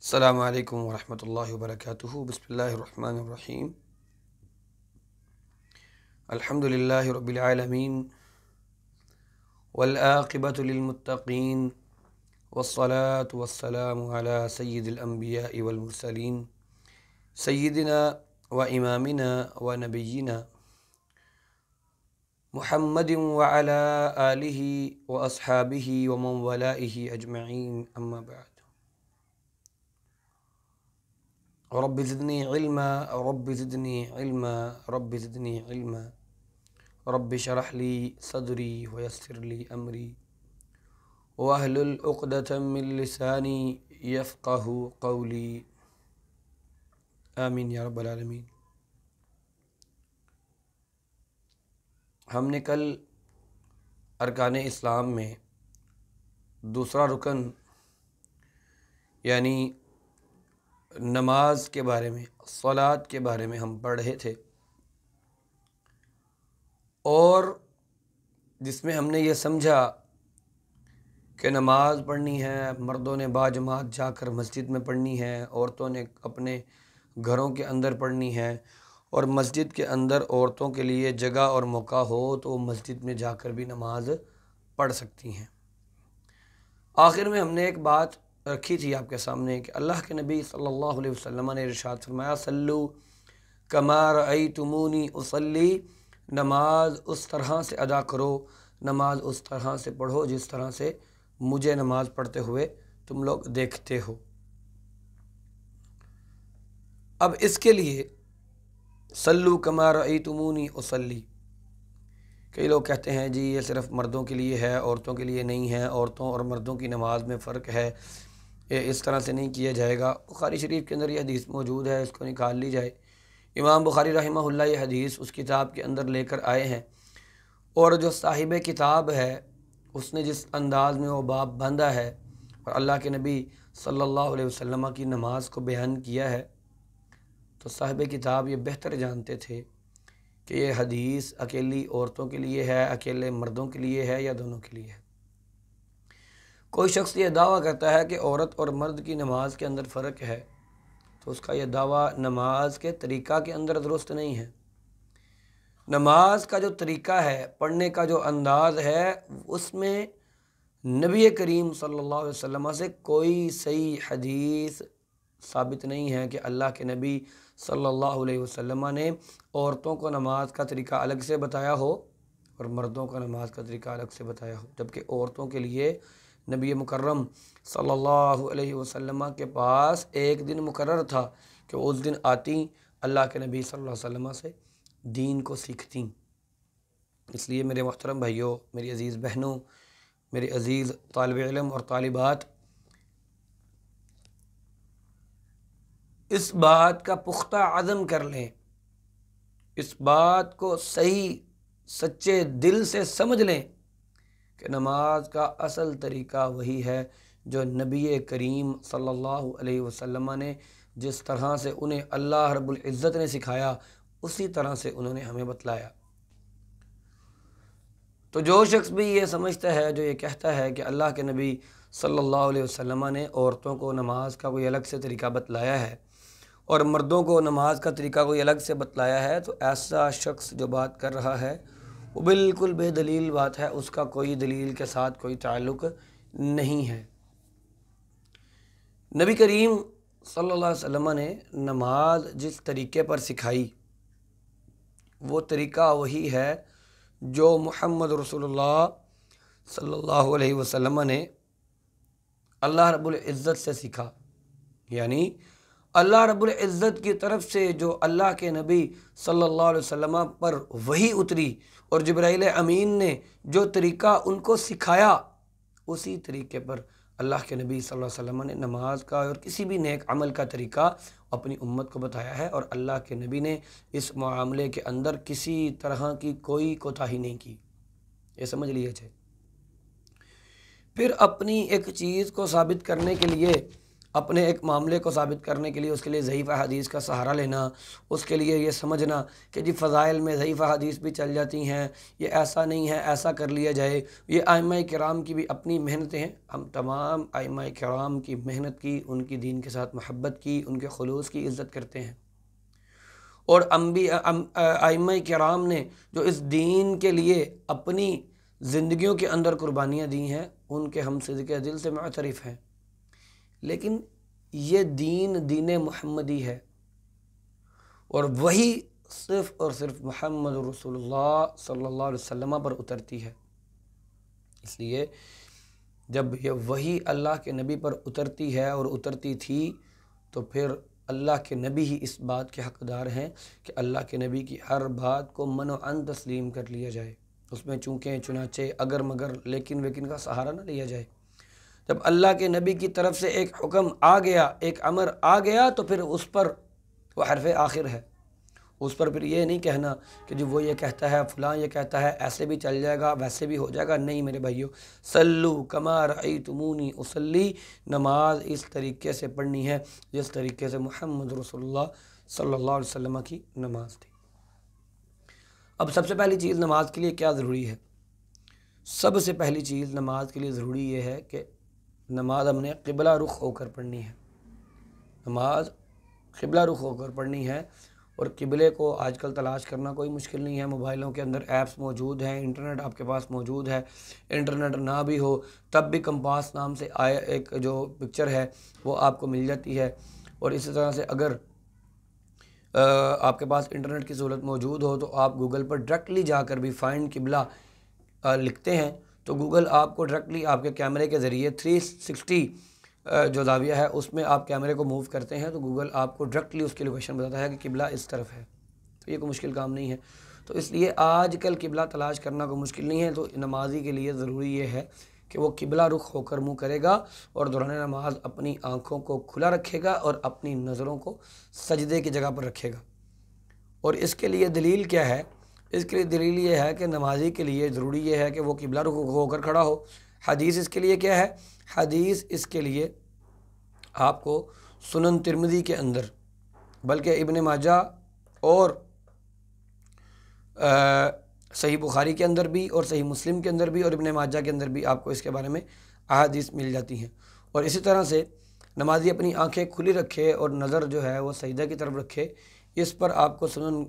السلام علیکم ورحمۃ اللہ وبرکاتہ۔ بسم اللہ الرحمن الرحیم۔ الحمد للہ رب العالمین والعاقبۃ للمتقین والصلاة والسلام علی سید الانبیاء والمرسلین سیدنا و امامنا و نبینا محمد وعلی آلہ و اصحابہ ومن والائہ اجمعین، اما بعد۔ رب زدنی علما رب زدنی علما رب زدنی علما رب شرح لی صدری ویسر لی امری واحلل عقدۃ من لسانی یفقہ قولی، آمین یا رب العالمین۔ ہم نے کل ارکان اسلام میں دوسرا رکن یعنی نماز کے بارے میں، صلاۃ کے بارے میں ہم پڑھ رہے تھے، اور جس میں ہم نے یہ سمجھا کہ نماز پڑھنی ہے مردوں نے باجماعت جا کر مسجد میں پڑھنی ہے، عورتوں نے اپنے گھروں کے اندر پڑھنی ہے، اور مسجد کے اندر عورتوں کے لیے جگہ اور موقع ہو تو وہ مسجد میں جا کر بھی نماز پڑھ سکتی ہیں۔ آخر میں ہم نے ایک بات رکھی تھی آپ کے سامنے کہ اللہ کے نبی صلی اللہ علیہ وسلم نے ارشاد فرمایا، صلو کما رأیتمونی اصلی، نماز اس طرح سے ادا کرو، نماز اس طرح سے پڑھو جس طرح سے مجھے نماز پڑھتے ہوئے تم لوگ دیکھتے ہو۔ اب اس کے لیے صلو کما رأیتمونی اصلی، کئی لوگ کہتے ہیں جی یہ صرف مردوں کے لیے ہے، عورتوں کے لیے نہیں ہے، عورتوں اور مردوں کی نماز میں فرق ہے، یہ اس طرح سے نہیں کیا جائے گا۔ بخاری شریف کے اندر یہ حدیث موجود ہے، اس کو نکال لی جائے۔ امام بخاری رحمہ اللہ یہ حدیث اس کتاب کے اندر لے کر آئے ہیں، اور جو صاحب کتاب ہے اس نے جس انداز میں وہ باب باندھا ہے اور اللہ کے نبی صلی اللہ علیہ وسلم کی نماز کو بیان کیا ہے، تو صاحب کتاب یہ بہتر جانتے تھے کہ یہ حدیث اکیلی عورتوں کے لیے ہے، اکیلے مردوں کے لیے ہے، یا دونوں کے لیے ہے۔ کوئی شخص یہ دعویٰ کرتا ہے کہ عورت اور مرد کی نماز کے اندر فرق ہے، تو اس کا یہ دعویٰ نماز کے طریقہ کے اندر درست نہیں ہے۔ نماز کا جو طریقہ ہے، پڑھنے کا جو انداز ہے، اس میں نبی کریم صلی اللہ علیہ وسلم سے کوئی صحیح حدیث ثابت نہیں ہے کہ اللہ کے نبی صلی اللہ علیہ وسلم نے عورتوں کو نماز کا طریقہ الگ سے بتایا ہو اور مردوں کو نماز کا طریقہ الگ سے بتایا ہو، جبکہ عورتوں کے لیے نبی مکرم صلی اللہ علیہ وسلم کے پاس ایک دن مقرر تھا کہ وہ اس دن آتی، اللہ کے نبی صلی اللہ علیہ وسلم سے دین کو سیکھتیں۔ اس لیے میرے محترم بھائیوں، میری عزیز بہنوں، میرے عزیز طالب علم اور طالبات، اس بات کا پختہ عزم کر لیں، اس بات کو صحیح سچے دل سے سمجھ لیں کہ نماز کا اصل طریقہ وہی ہے جو نبی کریم صلی اللہ علیہ وسلم نے جس طرح سے انہیں اللہ رب العزت نے سکھایا، اسی طرح سے انہوں نے ہمیں بتلایا۔ تو جو شخص بھی یہ سمجھتا ہے، جو یہ کہتا ہے کہ اللہ کے نبی صلی اللہ علیہ وسلم نے عورتوں کو نماز کا کوئی الگ سے طریقہ بتلایا ہے اور مردوں کو نماز کا طریقہ کوئی الگ سے بتلایا ہے، تو ایسا شخص جو بات کر رہا ہے وہ بالکل بے دلیل بات ہے، اس کا کوئی دلیل کے ساتھ کوئی تعلق نہیں ہے۔ نبی کریم صلی اللہ علیہ وسلم نے نماز جس طریقے پر سکھائی، وہ طریقہ وہی ہے جو محمد رسول اللہ صلی اللہ علیہ وسلم نے اللہ رب العزت سے سیکھا، یعنی اللہ رب العزت کی طرف سے جو اللہ کے نبی صلی اللہ علیہ وسلم پر وحی اتری اور جبرائیل امین نے جو طریقہ ان کو سکھایا، اسی طریقے پر اللہ کے نبی صلی اللہ علیہ وسلم نے نماز کا اور کسی بھی نیک عمل کا طریقہ اپنی امت کو بتایا ہے، اور اللہ کے نبی نے اس معاملے کے اندر کسی طرح کی کوئی کوتاہی نہیں کی، یہ سمجھ لیجیے۔ پھر اپنی ایک چیز کو ثابت کرنے کے لیے اپنے ایک معاملے کو ثابت کرنے کے لیے اس کے لیے ضعیف احادیث کا سہارا لینا، اس کے لیے یہ سمجھنا کہ جی فضائل میں ضعیف احادیث بھی چل جاتی ہیں، یہ ایسا نہیں ہے، ایسا کر لیا جائے۔ یہ ائمہ کرام کی بھی اپنی محنتیں ہیں، ہم تمام ائمہ کرام کی محنت کی، ان کی دین کے ساتھ محبت کی، ان کے خلوص کی عزت کرتے ہیں، اور ائمہ کرام نے جو اس دین کے لیے اپنی زندگیوں کے اندر قربانیاں دی ہیں ان کے ہم صدقے دل سے معترف ہیں۔ لیکن یہ دین محمدی ہے، اور وہی صرف اور صرف محمد رسول اللہ صلی اللہ علیہ وسلم پر اترتی ہے۔ اس لیے جب یہ وہی اللہ کے نبی پر اترتی ہے اور اترتی تھی تو پھر اللہ کے نبی ہی اس بات کے حقدار ہیں کہ اللہ کے نبی کی ہر بات کو من و عن تسلیم کر لیا جائے، اس میں چونکہ چنانچہ اگر مگر لیکن ویکن کا سہارا نہ لیا جائے۔ جب اللہ کے نبی کی طرف سے ایک حکم آ گیا، ایک امر آ گیا، تو پھر اس پر وہ حرف آخر ہے، اس پر پھر یہ نہیں کہنا کہ جو وہ یہ کہتا ہے، فلاں یہ کہتا ہے، ایسے بھی چل جائے گا، ویسے بھی ہو جائے گا۔ نہیں میرے بھائیو، صلو کما رأیتمونی اصلی، نماز اس طریقے سے پڑھنی ہے جس طریقے سے محمد رسول اللہ صلی اللہ علیہ وسلم کی نماز تھی۔ اب سب سے پہلی چیز نماز کے لیے کیا ضروری ہے؟ سب سے پہلی چیز نماز کے لیے ضروری یہ ہے کہ نماز ہم نے قبلہ رخ ہو کر پڑھنی ہے۔ نماز قبلہ رخ ہو کر پڑھنی ہے، اور قبلے کو آج کل تلاش کرنا کوئی مشکل نہیں ہے، موبائلوں کے اندر ایپس موجود ہیں، انٹرنیٹ آپ کے پاس موجود ہے۔ انٹرنیٹ نہ بھی ہو تب بھی کمپاس نام سے ایک جو پکچر ہے وہ آپ کو مل جاتی ہے، اور اسی طرح سے اگر آپ کے پاس انٹرنیٹ کی سہولت موجود ہو تو آپ گوگل پر ڈائریکٹلی جا کر بھی فائنڈ قبلہ لکھتے ہیں تو گوگل آپ کو ڈائریکٹلی آپ کے کیمرے کے ذریعے 360 جو زاویہ ہے اس میں آپ کیمرے کو موو کرتے ہیں تو گوگل آپ کو ڈائریکٹلی اس کی لوکیشن بتاتا ہے کہ قبلہ اس طرف ہے۔ تو یہ کوئی مشکل کام نہیں ہے، تو اس لیے آج کل قبلہ تلاش کرنا کوئی مشکل نہیں ہے۔ تو نمازی کے لیے ضروری یہ ہے کہ وہ قبلہ رخ ہو کر منہ کرے گا، اور دوران نماز اپنی آنکھوں کو کھلا رکھے گا اور اپنی نظروں کو سجدے کی جگہ پر رکھے گا۔ اور اس کے لیے دلیل کیا ہے؟ اس کے لیے دلیل یہ ہے کہ نمازی کے لیے ضروری یہ ہے کہ وہ قبلہ رخ ہو کر کھڑا ہو۔ حدیث اس کے لیے کیا ہے؟ حدیث اس کے لیے آپ کو سنن ترمذی کے اندر، بلکہ ابن ماجہ اور صحیح بخاری کے اندر بھی، اور صحیح مسلم کے اندر بھی، اور ابن ماجہ کے اندر بھی آپ کو اس کے بارے میں احادیث مل جاتی ہیں۔ اور اسی طرح سے نمازی اپنی آنکھیں کھلی رکھے اور نظر جو ہے وہ سجدہ کی طرف رکھے، اس پر آپ کو سنن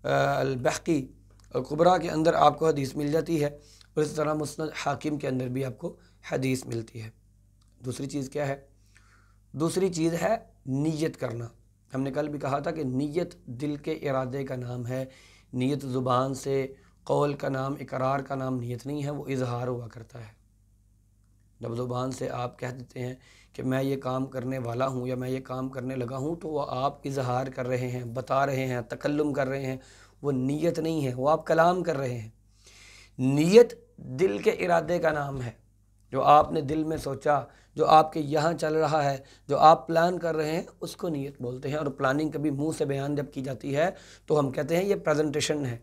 البیہقی الکبریٰ کے اندر آپ کو حدیث مل جاتی ہے، اور اسی طرح مسند حاکم کے اندر بھی آپ کو حدیث ملتی ہے۔ دوسری چیز کیا ہے؟ دوسری چیز ہے نیت کرنا۔ ہم نے کل بھی کہا تھا کہ نیت دل کے ارادے کا نام ہے، نیت زبان سے، قول کا نام، اقرار کا نام نیت نہیں ہے، وہ اظہار ہوا کرتا ہے۔ جب زبان سے آپ کہہ دیتے ہیں کہ میں یہ کام کرنے والا ہوں یا میں یہ کام کرنے لگا ہوں تو وہ آپ اظہار کر رہے ہیں، بتا رہے ہیں، تکلم کر رہے ہیں، وہ نیت نہیں ہے، وہ آپ کلام کر رہے ہیں۔ نیت دل کے ارادے کا نام ہے، جو آپ نے دل میں سوچا، جو آپ کے یہاں چل رہا ہے، جو آپ پلان کر رہے ہیں، اس کو نیت بولتے ہیں۔ اور پلاننگ کبھی منہ سے بیان جب کی جاتی ہے تو ہم کہتے ہیں یہ پریزنٹیشن ہے۔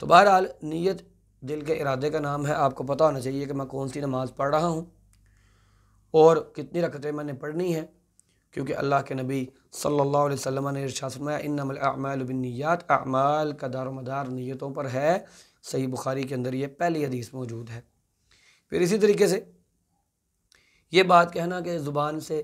تو بہرحال نیت دل کے ارادے کا نام ہے۔ آپ کو پتہ ہونا چاہیے کہ میں کون سی نماز پڑھ رہا ہوں اور کتنی رکعتیں میں نے پڑھنی ہیں، کیونکہ اللہ کے نبی صلی اللہ علیہ وسلم نے ارشاد فرمایا انما الاعمال بالنیات، اعمال کا دار و مدار نیتوں پر ہے۔ صحیح بخاری کے اندر یہ پہلی حدیث موجود ہے۔ پھر اسی طریقے سے یہ بات کہنا کہ زبان سے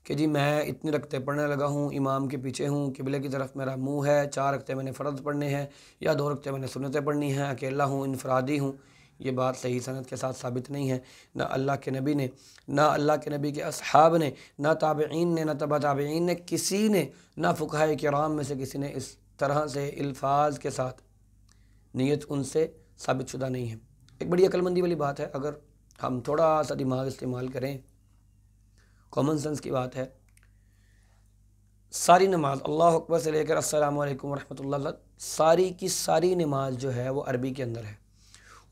کہ جی میں اتنی رکعتیں پڑھنے لگا ہوں، امام کے پیچھے ہوں، قبلے کی طرف میرا منہ ہے، 4 رکعتیں میں نے فرض پڑھنے ہیں یا 2 رکعتیں میں نے سنتیں پڑھنی ہیں، اکیلا ہوں، انفرادی ہوں، یہ بات صحیح سند کے ساتھ ثابت نہیں ہے۔ نہ اللہ کے نبی نے، نہ اللہ کے نبی کے اصحاب نے، نہ تابعین نے، نہ تبع تابعین نے، کسی نے، نہ فقہاء کرام میں سے کسی نے اس طرح سے الفاظ کے ساتھ نیت ان سے ثابت شدہ نہیں ہے۔ ایک بڑی عقل مندی والی بات ہے، اگر ہم تھوڑا سا دماغ استعمال کریں، کامن سینس کی بات ہے، ساری نماز اللہ اکبر سے لے کر السلام علیکم ورحمۃ اللہ تک ساری کی ساری نماز جو ہے وہ عربی کے اندر ہے۔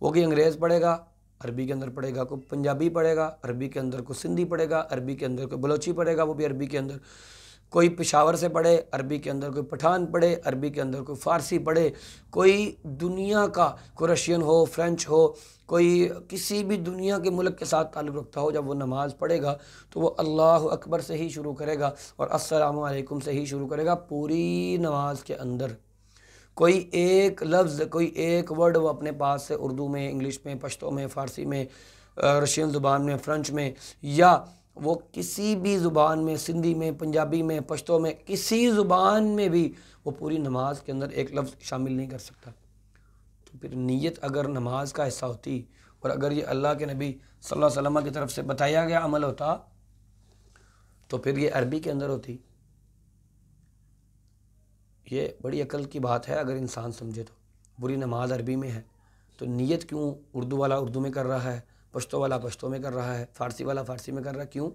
وہ کوئی انگریز پڑھے گا عربی کے اندر پڑھے گا، کوئی پنجابی پڑھے گا عربی کے اندر، کوئی سندھی پڑھے گا عربی کے اندر، کوئی بلوچی پڑھے گا وہ بھی عربی کے اندر، کوئی پشاور سے پڑھے عربی کے اندر، کوئی پٹھان پڑھے عربی کے اندر، کوئی فارسی پڑھے، کوئی دنیا کا، کوئی رشین ہو، فرینچ ہو، کوئی کسی بھی دنیا کے ملک کے ساتھ تعلق رکھتا ہو، جب وہ نماز پڑھے گا تو وہ اللہ اکبر سے ہی شروع کرے گا اور السلام علیکم سے ہی شروع کرے گا پوری نماز کے اندر۔ کوئی ایک لفظ، کوئی ایک ورڈ وہ اپنے پاس سے اردو میں، انگلش میں، پشتو میں، فارسی میں، رشین زبان میں، فرنچ میں، یا وہ کسی بھی زبان میں، سندھی میں، پنجابی میں، پشتو میں، کسی زبان میں بھی وہ پوری نماز کے اندر ایک لفظ شامل نہیں کر سکتا۔ تو پھر نیت اگر نماز کا حصہ ہوتی اور اگر یہ اللہ کے نبی صلی اللہ علیہ وسلم کی طرف سے بتایا گیا عمل ہوتا تو پھر یہ عربی کے اندر ہوتی۔ یہ بڑی عقل کی بات ہے اگر انسان سمجھے تو۔ پوری نماز عربی میں ہے تو نیت کیوں اردو والا اردو میں کر رہا ہے، پشتو والا پشتو میں کر رہا ہے، فارسی والا فارسی میں کر رہا ہے؟ کیوں؟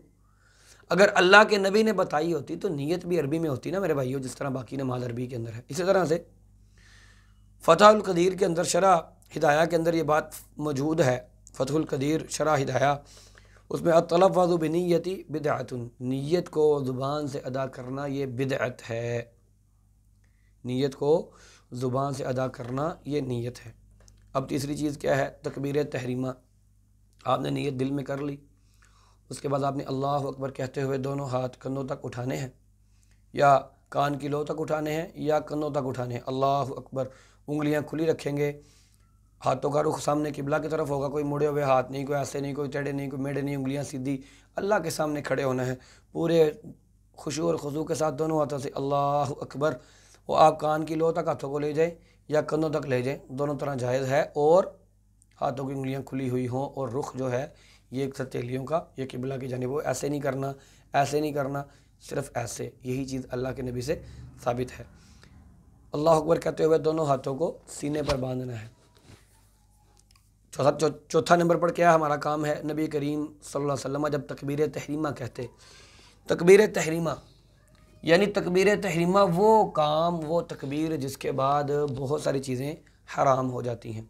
اگر اللہ کے نبی نے بتائی ہوتی تو نیت بھی عربی میں ہوتی نا میرے بھائیو، جس طرح باقی نماز عربی کے اندر ہے۔ اسی طرح سے فتح القدیر کے اندر، شرح ہدایہ کے اندر یہ بات موجود ہے۔ فتح القدیر شرح ہدایہ، اس میں التلفظ بنیتی بدعۃ، نیت کو زبان سے ادا کرنا یہ بدعت ہے۔ نیت کو زبان سے ادا کرنا یہ نیت ہے۔ اب تیسری چیز کیا ہے؟ تکبیر تحریمہ۔ آپ نے نیت دل میں کر لی، اس کے بعد آپ نے اللہ اکبر کہتے ہوئے دونوں ہاتھ کندھوں تک اٹھانے ہیں، یا کان کی لو تک اٹھانے ہیں، یا کندھوں تک اٹھانے ہیں۔ اللہ اکبر، انگلیاں کھلی رکھیں گے، ہاتھوں کا رخ سامنے قبلہ کی طرف ہوگا، کوئی مڑے ہوئے ہاتھ نہیں، کوئی ایسے نہیں، کوئی ٹیڑھے نہیں، کوئی میڑے نہیں، انگلیاں سیدھی اللہ کے سامنے کھڑے ہونا ہے پورے خشوع اور خضوع کے ساتھ دونوں ہاتھوں سے اللہ اکبر۔ وہ آپ کان کی لو تک ہاتھوں کو لے جائیں یا کندھوں تک لے جائیں، دونوں طرح جائز ہے، اور ہاتھوں کی انگلیاں کھلی ہوئی ہوں، اور رخ جو ہے یہ ایک ہتھیلیوں کا یہ قبلہ کی جانب ہو۔ ایسے نہیں کرنا، ایسے نہیں کرنا، صرف ایسے۔ یہی چیز اللہ کے نبی سے ثابت ہے۔ اللہ اکبر کہتے ہوئے دونوں ہاتھوں کو سینے پر باندھنا ہے۔ چوتھا نمبر پر کیا ہمارا کام ہے؟ نبی کریم صلی اللہ علیہ وسلم جب تکبیر تحریمہ کہتے، تکبیر تحریمہ یعنی تکبیر تحریمہ وہ کام، وہ تکبیر جس کے بعد بہت ساری چیزیں حرام ہو جاتی ہیں،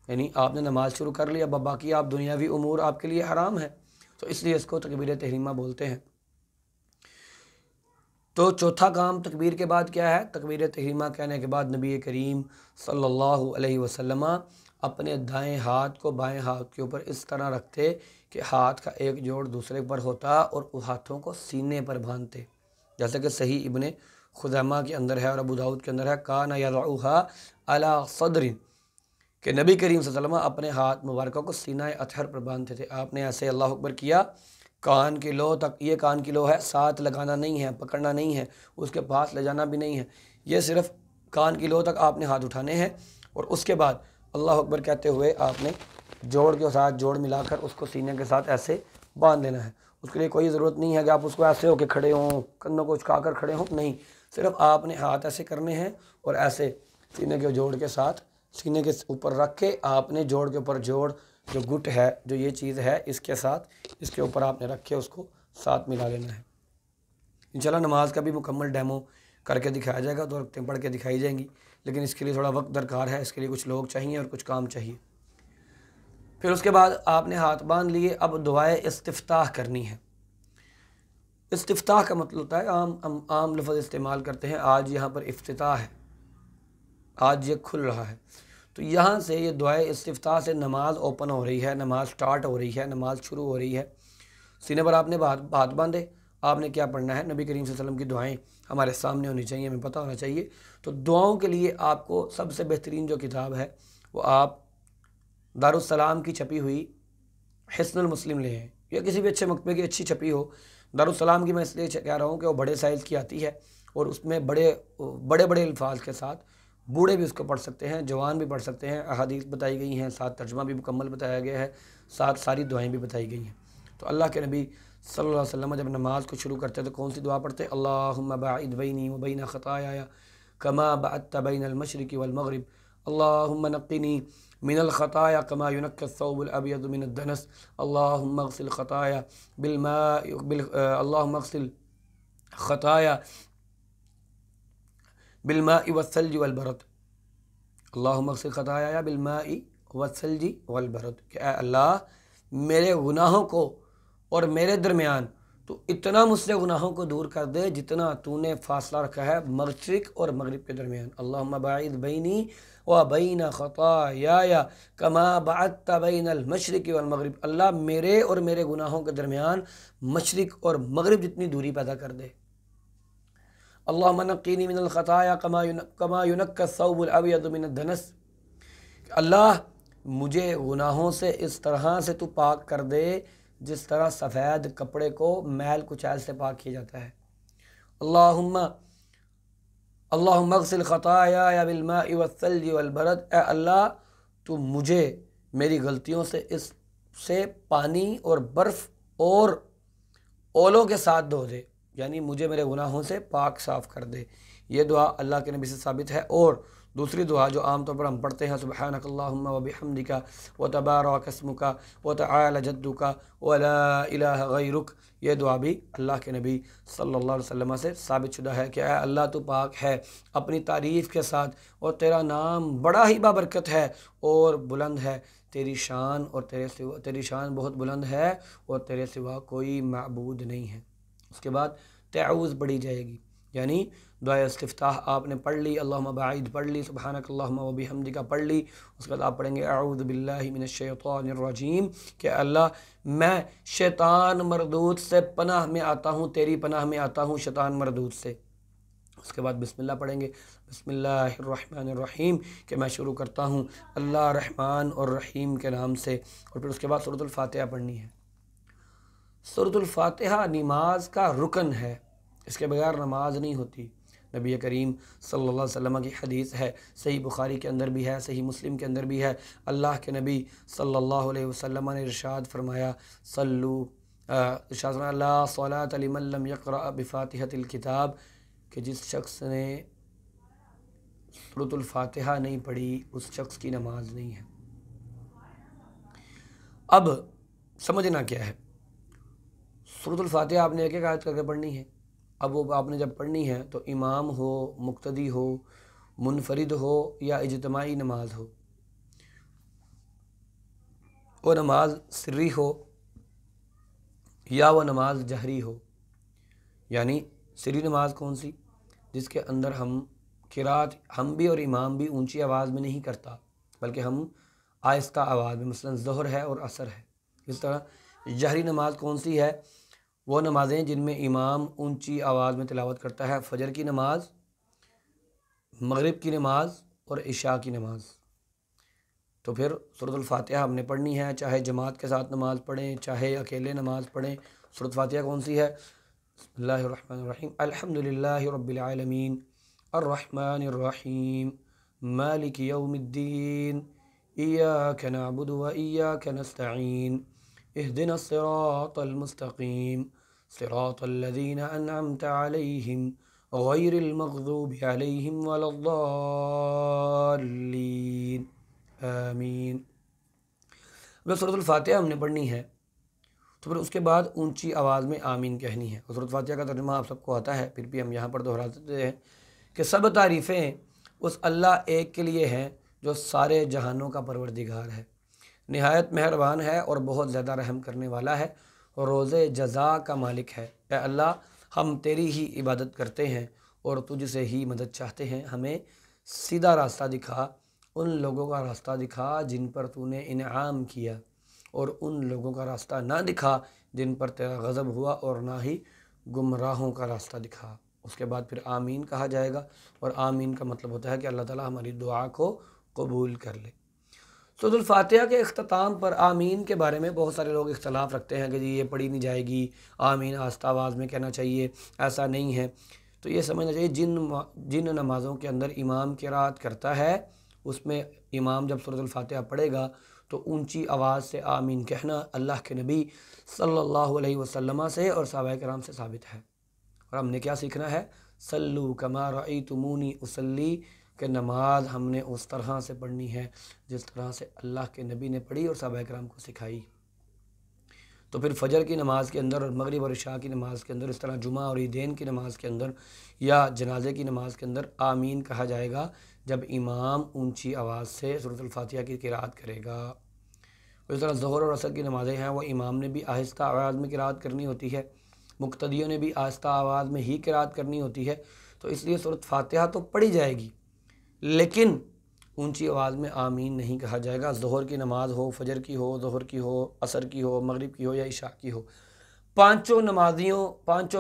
یعنی آپ نے نماز شروع کر لی، اب باقی آپ دنیاوی امور آپ کے لیے حرام ہے، تو اس لیے اس کو تکبیر تحریمہ بولتے ہیں۔ تو چوتھا کام تکبیر کے بعد کیا ہے؟ تکبیر تحریمہ کہنے کے بعد نبی کریم صلی اللہ علیہ وسلم اپنے دائیں ہاتھ کو بائیں ہاتھ کے اوپر اس طرح رکھتے کہ ہاتھ کا ایک جوڑ دوسرے پر ہوتا اور اس ہاتھوں کو سینے پر باندھتے، جیسے کہ صحیح ابن خزیمہ کے اندر ہے اور ابو داؤد کے اندر ہے، کان یضعھا علی صدر، کہ نبی کریم صلی اللہ علیہ وسلم اپنے ہاتھ مبارکہ کو سینہ اطہر پر باندھتے تھے۔ آپ نے ایسے اللہ اکبر کیا، کان کی لو تک، یہ کان کی لو ہے، ساتھ لگانا نہیں ہے، پکڑنا نہیں ہے، اس کے پاس لے جانا بھی نہیں ہے، یہ صرف کان کی لو تک آپ نے ہاتھ اٹھانے ہیں، اور اس کے بعد اللہ اکبر کہتے ہوئے آپ نے جوڑ کے ساتھ جوڑ ملا کر اس کو سینے کے ساتھ ایسے باندھ لینا ہے۔ اس کے لیے کوئی ضرورت نہیں ہے کہ آپ اس کو ایسے ہو کے کھڑے ہوں، کندھوں کو اچکا کر کھڑے ہوں، نہیں، صرف آپ نے ہاتھ ایسے کرنے ہیں اور ایسے سینے کے جوڑ کے ساتھ سینے کے اوپر رکھ کے آپ نے جوڑ کے اوپر جوڑ، جو گٹ ہے، جو یہ چیز ہے، اس کے ساتھ اس کے اوپر آپ نے رکھ کے اس کو ساتھ ملا لینا ہے۔ انشاءاللہ نماز کا بھی مکمل ڈیمو کر کے دکھایا جائے گا، دو رکعتیں پڑھ کے دکھائی جائیں گی، لیکن اس کے لیے تھوڑا وقت درکار ہے، اس کے لیے کچھ لوگ چاہیے اور کچھ کام چاہیے۔ پھر اس کے بعد آپ نے ہاتھ باندھ لیے، اب دعائے استفتاح کرنی ہے۔ استفتاح کا مطلب ہوتا ہے، عام لفظ استعمال کرتے ہیں، آج یہاں پر افتتاح ہے، آج یہ کھل رہا ہے، تو یہاں سے یہ دعائے استفتاح سے نماز اوپن ہو رہی ہے، نماز سٹارٹ ہو رہی ہے، نماز شروع ہو رہی ہے۔ سینے پر آپ نے ہاتھ باندھے، آپ نے کیا پڑھنا ہے؟ نبی کریم صلی اللہ علیہ وسلم کی دعائیں ہمارے سامنے ہونی چاہیے، ہمیں پتہ ہونا چاہیے۔ تو دعاؤں کے لیے آپ کو سب سے بہترین جو کتاب ہے وہ آپ دارالسلام کی چھپی ہوئی حصن المسلم لے ہیں، یا کسی بھی اچھے مکتبے کی اچھی چھپی ہو۔ دارالسلام کی میں اس لیے کہہ رہا ہوں کہ وہ بڑے سائز کی آتی ہے، اور اس میں بڑے بڑے الفاظ کے ساتھ بوڑھے بھی اس کو پڑھ سکتے ہیں، جوان بھی پڑھ سکتے ہیں، احادیث بتائی گئی ہیں، ساتھ ترجمہ بھی مکمل بتایا گیا ہے، ساتھ ساری دعائیں بھی بتائی گئی ہیں۔ تو اللہ کے نبی صلی اللہ علیہ وسلم جب نماز کو شروع کرتے تو کون سی دعا پڑھتے؟ اللہم باعد بینی و بین خطایا کما بعدت بین المشرق والمغرب، اللہم نقنی من الخطایا کما ینقی الثوب الابیض من الدنس، اللہم اغسل خطایا بالماء اللہم اغسل خطایا بالماء والثلج والبرد، اللہم اغسل خطایا بالماء والثلج والبرد، کہ اے اللہ میرے گناہوں کو اور میرے درمیان تو اتنا مجھ سے گناہوں کو دور کر دے جتنا تو نے فاصلہ رکھا ہے مشرق اور مغرب کے درمیان۔ اللہم باعث بینی و بین خطایای کما بعدت بین المشرق والمغرب، اللہ میرے اور میرے گناہوں کے درمیان مشرق اور مغرب جتنی دوری پیدا کر دے۔ اللہم نقینی من الخطایا کما ینقی الثوب الابیض من الدنس، اللہ مجھے گناہوں سے اس طرح سے تو پاک کر دے جس طرح سفید کپڑے کو میل کچیل سے پاک کیا جاتا ہے۔ اللہم اغسل خطایای بالماء والثلج والبرد، اے اللہ تو مجھے میری غلطیوں سے اس سے پانی اور برف اور اولوں کے ساتھ دھو دے، یعنی مجھے میرے گناہوں سے پاک صاف کر دے۔ یہ دعا اللہ کے نبی سے ثابت ہے۔ اور دوسری دعا جو عام طور پر ہم پڑھتے ہیں، سبحانک اللہم و بحمدک و تبارک اسمک و تعالی جدک و لا الہ غیرک، یہ دعا بھی اللہ کے نبی صلی اللہ علیہ وسلم سے ثابت شدہ ہے کہ اے اللہ تو پاک ہے اپنی تعریف کے ساتھ، اور تیرا نام بڑا ہی بابرکت ہے اور بلند ہے، تیری شان اور تیری شان بہت بلند ہے اور تیرے سوا کوئی معبود نہیں ہے۔ اس کے بعد تعوذ پڑھی جائے گی، یعنی دعائے استفتاح آپ نے پڑھ لی، اللہم باعث پڑھ لی، سبحانک اللہم و بحمدک پڑھ لی، اس کے بعد آپ پڑھیں گے اعوذ باللہ من الشیطان الرجیم کہ اللہ میں شیطان مردود سے پناہ میں آتا ہوں، تیری پناہ میں آتا ہوں شیطان مردود سے۔ اس کے بعد بسم اللہ پڑھیں گے، بسم اللہ الرحمن الرحیم کہ میں شروع کرتا ہوں اللہ رحمان اور رحیم کے نام سے، اور پھر اس کے بعد سورۃ الفاتحہ پڑھنی ہے۔ سورۃ الفاتحہ نماز کا رکن ہے، اس کے بغیر نماز نہیں ہوتی۔ نبی کریم صلی اللہ علیہ وسلم کی حدیث ہے، صحیح بخاری کے اندر بھی ہے، صحیح مسلم کے اندر بھی ہے، اللہ کے نبی صلی اللہ علیہ وسلم نے ارشاد فرمایا لا صلاۃ لمن لم یقرأ بفاتحۃ الکتاب، کہ جس شخص نے سورۃ الفاتحہ نہیں پڑھی اس شخص کی نماز نہیں ہے۔ اب سمجھنا کیا ہے، سورۃ الفاتحہ آپ نے ایک ایک آیت کر کے پڑھنی ہے۔ اب وہ آپ نے جب پڑھنی ہے تو امام ہو، مقتدی ہو، منفرد ہو یا اجتماعی نماز ہو، وہ نماز سری ہو یا وہ نماز جہری ہو، یعنی سری نماز کون سی؟ جس کے اندر ہم قرات ہم بھی اور امام بھی اونچی آواز میں نہیں کرتا بلکہ ہم آہستہ آواز میں، مثلا ظہر ہے اور عصر ہے۔ اس طرح جہری نماز کون سی ہے؟ وہ نمازیں جن میں امام اونچی آواز میں تلاوت کرتا ہے، فجر کی نماز، مغرب کی نماز اور عشاء کی نماز۔ تو پھر سورۃ الفاتحہ ہم نے پڑھنی ہے، چاہے جماعت کے ساتھ نماز پڑھیں چاہے اکیلے نماز پڑھیں۔ سورۃ الفاتحہ کون سی ہے؟ بسم اللہ الرحمن الرحیم الحمد للہ رب العالمین الرحمن الرحیم مالک یوم الدین ایاک نعبد و ایاک نستعین اہدنا الصراط المستقیم صراط الذین انعمت علیہم غیر المغضوب علیہم ولا الضالین آمین۔ اب سورۃ الفاتحہ ہم نے پڑھنی ہے تو پھر اس کے بعد اونچی آواز میں آمین کہنی ہے۔ سورۃ الفاتحہ کا ترجمہ آپ سب کو آتا ہے، پھر بھی ہم یہاں پر دہرا دیتے ہیں کہ سب تعریفیں اس اللہ ایک کے لیے ہیں جو سارے جہانوں کا پروردگار ہے، نہایت مہربان ہے اور بہت زیادہ رحم کرنے والا ہے اور روز جزا کا مالک ہے۔ اے اللہ ہم تیری ہی عبادت کرتے ہیں اور تجھ سے ہی مدد چاہتے ہیں، ہمیں سیدھا راستہ دکھا، ان لوگوں کا راستہ دکھا جن پر تو نے انعام کیا، اور ان لوگوں کا راستہ نہ دکھا جن پر تیرا غضب ہوا، اور نہ ہی گمراہوں کا راستہ دکھا۔ اس کے بعد پھر آمین کہا جائے گا، اور آمین کا مطلب ہوتا ہے کہ اللہ تعالیٰ ہماری دعا کو قبول کر لے۔ سورۃ الفاتحہ کے اختتام پر آمین کے بارے میں بہت سارے لوگ اختلاف رکھتے ہیں کہ جی یہ پڑھی نہیں جائے گی، آمین آہستہ آواز میں کہنا چاہیے، ایسا نہیں ہے۔ تو یہ سمجھنا چاہیے جن نمازوں کے اندر امام قرات کرتا ہے اس میں امام جب سورۃ الفاتحہ پڑھے گا تو اونچی آواز سے آمین کہنا اللہ کے نبی صلی اللہ علیہ وسلم سے اور صحابہ کرام سے ثابت ہے۔ اور ہم نے کیا سیکھنا ہے؟ صلو کما رأیتمونی اصلی، کہ نماز ہم نے اس طرح سے پڑھنی ہے جس طرح سے اللہ کے نبی نے پڑھی اور صحابہ کرام کو سکھائی۔ تو پھر فجر کی نماز کے اندر اور مغرب اور عشاء کی نماز کے اندر، اس طرح جمعہ اور عیدین کی نماز کے اندر یا جنازے کی نماز کے اندر آمین کہا جائے گا جب امام اونچی آواز سے سورۃ الفاتحہ کی قرات کرے گا۔ اس طرح ظہر اور عصر کی نمازیں ہیں، وہ امام نے بھی آہستہ آواز میں قرات کرنی ہوتی ہے، مقتدیوں نے بھی آہستہ آواز میں ہی قرات کرنی ہوتی ہے، تو اس لیے سورۃ فاتحہ تو پڑھی جائے گی لیکن اونچی آواز میں آمین نہیں کہا جائے گا۔ ظہر کی نماز ہو، فجر کی ہو، ظہر کی ہو، عصر کی ہو، مغرب کی ہو یا عشاء کی ہو، پانچوں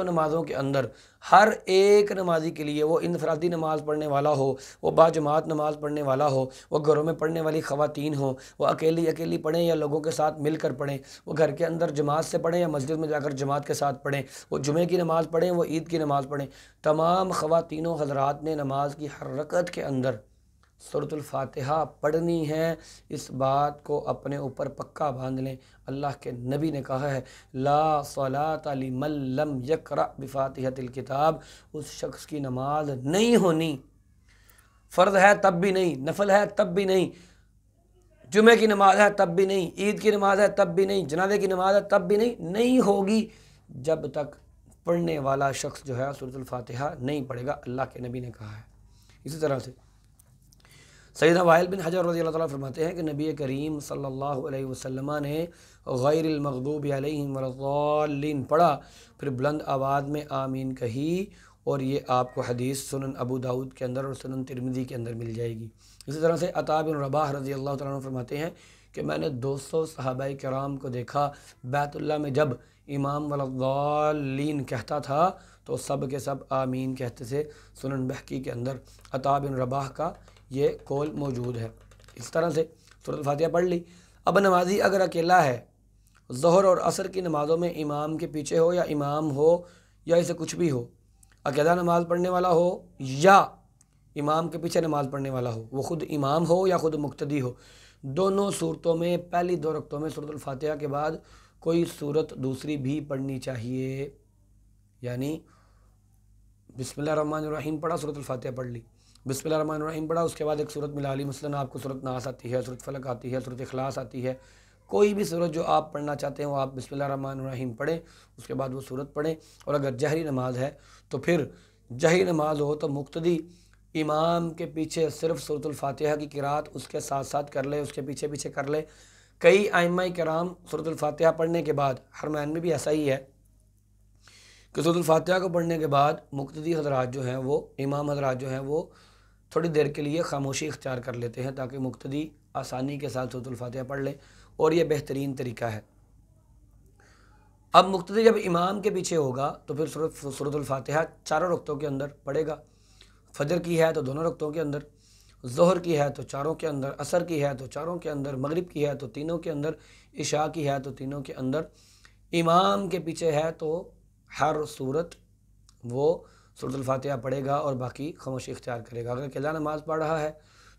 نمازوں کے اندر ہر ایک نمازی کے لیے، وہ انفرادی نماز پڑھنے والا ہو، وہ باجماعت نماز پڑھنے والا ہو، وہ گھروں میں پڑھنے والی خواتین ہوں، وہ اکیلی پڑھیں یا لوگوں کے ساتھ مل کر پڑھیں، وہ گھر کے اندر جماعت سے پڑھیں یا مسجد میں جا کر جماعت کے ساتھ پڑھیں، وہ جمعے کی نماز پڑھیں، وہ عید کی نماز پڑھیں، تمام خواتینوں حضرات نے نماز کی ہر رکعت کے اندر سورۃ الفاتحہ پڑھنی ہے۔ اس بات کو اپنے اوپر پکا باندھ لیں۔ اللہ کے نبی نے کہا ہے لا صلاۃ لمن لم یقرأ بفاتحۃ الکتاب، اس شخص کی نماز نہیں ہونی، فرض ہے تب بھی نہیں، نفل ہے تب بھی نہیں، جمعے کی نماز ہے تب بھی نہیں، عید کی نماز ہے تب بھی نہیں، جنازے کی نماز ہے تب بھی نہیں ہوگی جب تک پڑھنے والا شخص جو ہے سورۃ الفاتحہ نہیں پڑھے گا، اللہ کے نبی نے کہا ہے۔ اسی طرح سے سیدنا وائل بن حجر رضی اللہ تعالیٰ فرماتے ہیں کہ نبی کریم صلی اللہ علیہ وسلم نے غیر المغضوب علیہم ولا الضالین پڑھا، پھر بلند آواز میں آمین کہی، اور یہ آپ کو حدیث سنن ابو داؤد کے اندر اور سنن ترمذی کے اندر مل جائے گی۔ اسی طرح سے عطا بن رباح رضی اللہ تعالیٰ عنہ فرماتے ہیں کہ میں نے 200 صحابہ کرام کو دیکھا بیت اللہ میں جب امام ولا الضالین کہتا تھا تو سب کے سب آمین کہتے تھے۔ سنن بہقی کے اندر عطا بن رباح کا یہ قول موجود ہے۔ اس طرح سے سورۃ الفاتحہ پڑھ لی۔ اب نمازی اگر اکیلا ہے، ظہر اور عصر کی نمازوں میں امام کے پیچھے ہو یا امام ہو یا اسے کچھ بھی ہو، اکیلا نماز پڑھنے والا ہو یا امام کے پیچھے نماز پڑھنے والا ہو، وہ خود امام ہو یا خود مقتدی ہو، دونوں صورتوں میں پہلی 2 رکعتوں میں سورۃ الفاتحہ کے بعد کوئی صورت دوسری بھی پڑھنی چاہیے، یعنی بسم اللہ الرحمن الرحیم پڑھا، سورۃ الفاتحہ پڑھ لی، بسم اللہ الرحمن الرحیم پڑھا، اس کے بعد ایک صورت ملا لی، مثلا آپ کو سورۃ ناس آتی ہے، سورۃ فلق آتی ہے، سورۃ اخلاص آتی ہے، کوئی بھی صورت جو آپ پڑھنا چاہتے ہیں وہ آپ بسم اللہ الرحمن الرحیم پڑھیں، اس کے بعد وہ صورت پڑھیں۔ اور اگر جہری نماز ہے تو پھر جہری نماز ہو تو مقتدی امام کے پیچھے صرف سورۃ الفاتحہ کی قرات اس کے ساتھ ساتھ کر لے، اس کے پیچھے پیچھے کر لے۔ کئی ائمہ کرام سورۃ الفاتحہ پڑھنے کے بعد، حرمین میں بھی ایسا ہی ہے کہ سورۃ الفاتحہ کو پڑھنے کے بعد مقتدی حضرات جو ہیں وہ، امام حضرات جو ہیں وہ تھوڑی دیر کے لیے خاموشی اختیار کر لیتے ہیں تاکہ مقتدی آسانی کے ساتھ سورۃ الفاتحہ پڑھ لیں، اور یہ بہترین طریقہ ہے۔ اب مقتدی جب امام کے پیچھے ہوگا تو پھر سورۃ الفاتحہ 4 رکعتوں کے اندر پڑھے گا، فجر کی ہے تو 2 رکعتوں کے اندر، ظہر کی ہے تو 4 کے اندر، عصر کی ہے تو 4 کے اندر، مغرب کی ہے تو 3 کے اندر، عشاء کی ہے تو 3 کے اندر۔ امام کے پیچھے ہے تو ہر صورت وہ سورۃ الفاتحہ پڑھے گا اور باقی خاموشی اختیار کرے گا۔ اگر اکیلا نماز پڑھ رہا ہے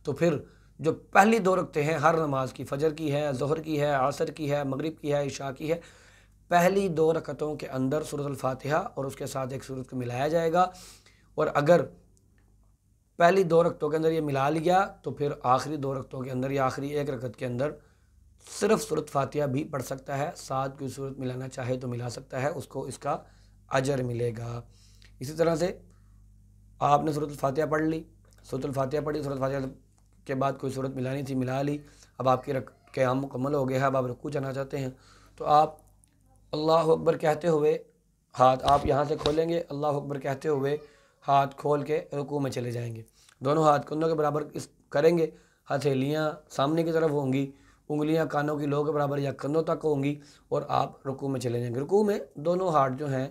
تو پھر جو پہلی 2 رکعتیں ہیں ہر نماز کی، فجر کی ہے، ظہر کی ہے، عصر کی ہے، مغرب کی ہے، عشاء کی ہے، پہلی 2 رکعتوں کے اندر سورۃ الفاتحہ اور اس کے ساتھ ایک صورت کو ملایا جائے گا، اور اگر پہلی 2 رکعتوں کے اندر یہ ملا لیا تو پھر آخری 2 رکعتوں کے اندر یا آخری 1 رکعت کے اندر صرف سورۃ فاتحہ بھی پڑھ سکتا ہے، ساتھ کوئی صورت ملانا چاہے تو ملا سکتا ہے، اس کو اس کا اجر ملے گا۔ اسی طرح سے آپ نے سورۃ الفاتحہ پڑھ لی، سورۃ الفاتحہ پڑھی، سورۃ الفاتحہ کے بعد کوئی صورت ملانی تھی ملا لی، اب آپ کی قیام مکمل ہو گیا ہے، اب آپ رکوع جانا چاہتے ہیں تو آپ اللہ اکبر کہتے ہوئے ہاتھ آپ یہاں سے کھولیں گے، اللہ اکبر کہتے ہوئے ہاتھ کھول کے رکوع میں چلے جائیں گے، دونوں ہاتھ کندھوں کے برابر کریں گے، ہتھیلیاں سامنے کی طرف ہوں گی، انگلیاں کانوں کی لو کے برابر یا کندھوں تک ہوں گی، اور آپ رکوع میں چلے جائیں گے۔ رکوع میں دونوں ہاتھ جو ہیں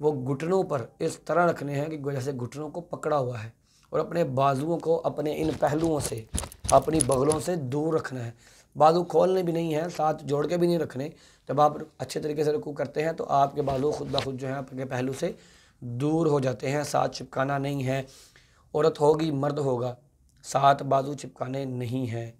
وہ گھٹنوں پر اس طرح رکھنے ہیں کہ جیسے گھٹنوں کو پکڑا ہوا ہے، اور اپنے بازوؤں کو اپنے ان پہلوؤں سے، اپنی بغلوں سے دور رکھنا ہے، بازو کھولنے بھی نہیں ہیں، ساتھ جوڑ کے بھی نہیں رکھنے۔ جب آپ اچھے طریقے سے رکوع کرتے ہیں تو آپ کے بازو خود بخود جو ہیں اپنے پہلو سے دور ہو جاتے ہیں، ساتھ چپکانا نہیں ہے، عورت ہوگی مرد ہوگا، ساتھ بازو چپکانے نہیں ہیں،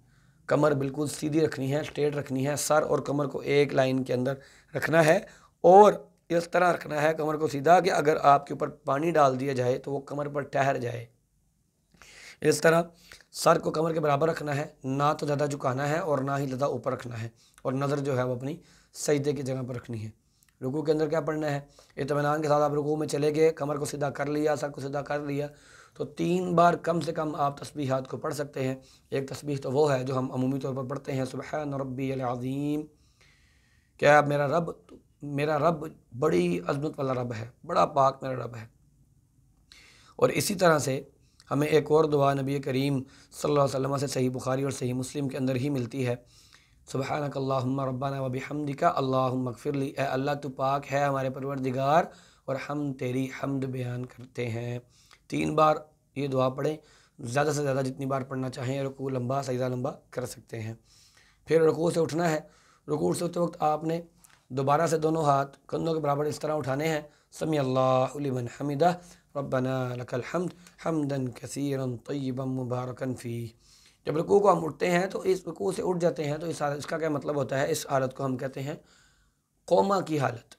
کمر بالکل سیدھی رکھنی ہے، اسٹریٹ رکھنی ہے، سر اور کمر کو ایک لائن کے اندر رکھنا ہے، اور اس طرح رکھنا ہے کمر کو سیدھا کہ اگر آپ کے اوپر پانی ڈال دیا جائے تو وہ کمر پر ٹھہر جائے۔ اس طرح سر کو کمر کے برابر رکھنا ہے، نہ تو زیادہ جھکانا ہے اور نہ ہی زیادہ اوپر رکھنا ہے، اور نظر جو ہے وہ اپنی سجدے کی جگہ پر رکھنی ہے۔ رکوع کے اندر کیا پڑھنا ہے؟ اطمینان کے ساتھ آپ رکوع میں چلے گئے، کمر کو سیدھا کر لیا، سر کو سیدھا کر لیا، تو 3 بار کم سے کم آپ تسبیحات کو پڑھ سکتے ہیں۔ ایک تسبیح تو وہ ہے جو ہم عمومی طور پر پڑھتے ہیں، سبحان ربی العظیم، کیا میرا رب میرا رب بڑی عظمت والا رب ہے، بڑا پاک میرا رب ہے۔ اور اسی طرح سے ہمیں ایک اور دعا نبی کریم صلی اللہ علیہ وسلم سے صحیح بخاری اور صحیح مسلم کے اندر ہی ملتی ہے، سبحانک اللہم ربنا و بحمدک اللہم اغفر لی، اے اللہ تو پاک ہے ہمارے پروردگار اور ہم تیری حمد بیان کرتے ہیں۔ 3 بار یہ دعا پڑھیں، زیادہ سے زیادہ جتنی بار پڑھنا چاہیں، رکوع لمبا سجدہ لمبا کر سکتے ہیں۔ پھر رکوع سے اٹھنا ہے، رکوع سے اٹھتے وقت آپ نے دوبارہ سے دونوں ہاتھ کندھوں کے برابر اس طرح اٹھانے ہیں، سمیع اللہ لمن حمدہ ربنا لک الحمد حمدا کثیرا طیبا مبارکا فیہ۔ جب رکوع کو ہم اٹھتے ہیں تو اس رکوع سے اٹھ جاتے ہیں تو اس کا کیا مطلب ہوتا ہے؟ اس حالت کو ہم کہتے ہیں قوما کی حالت،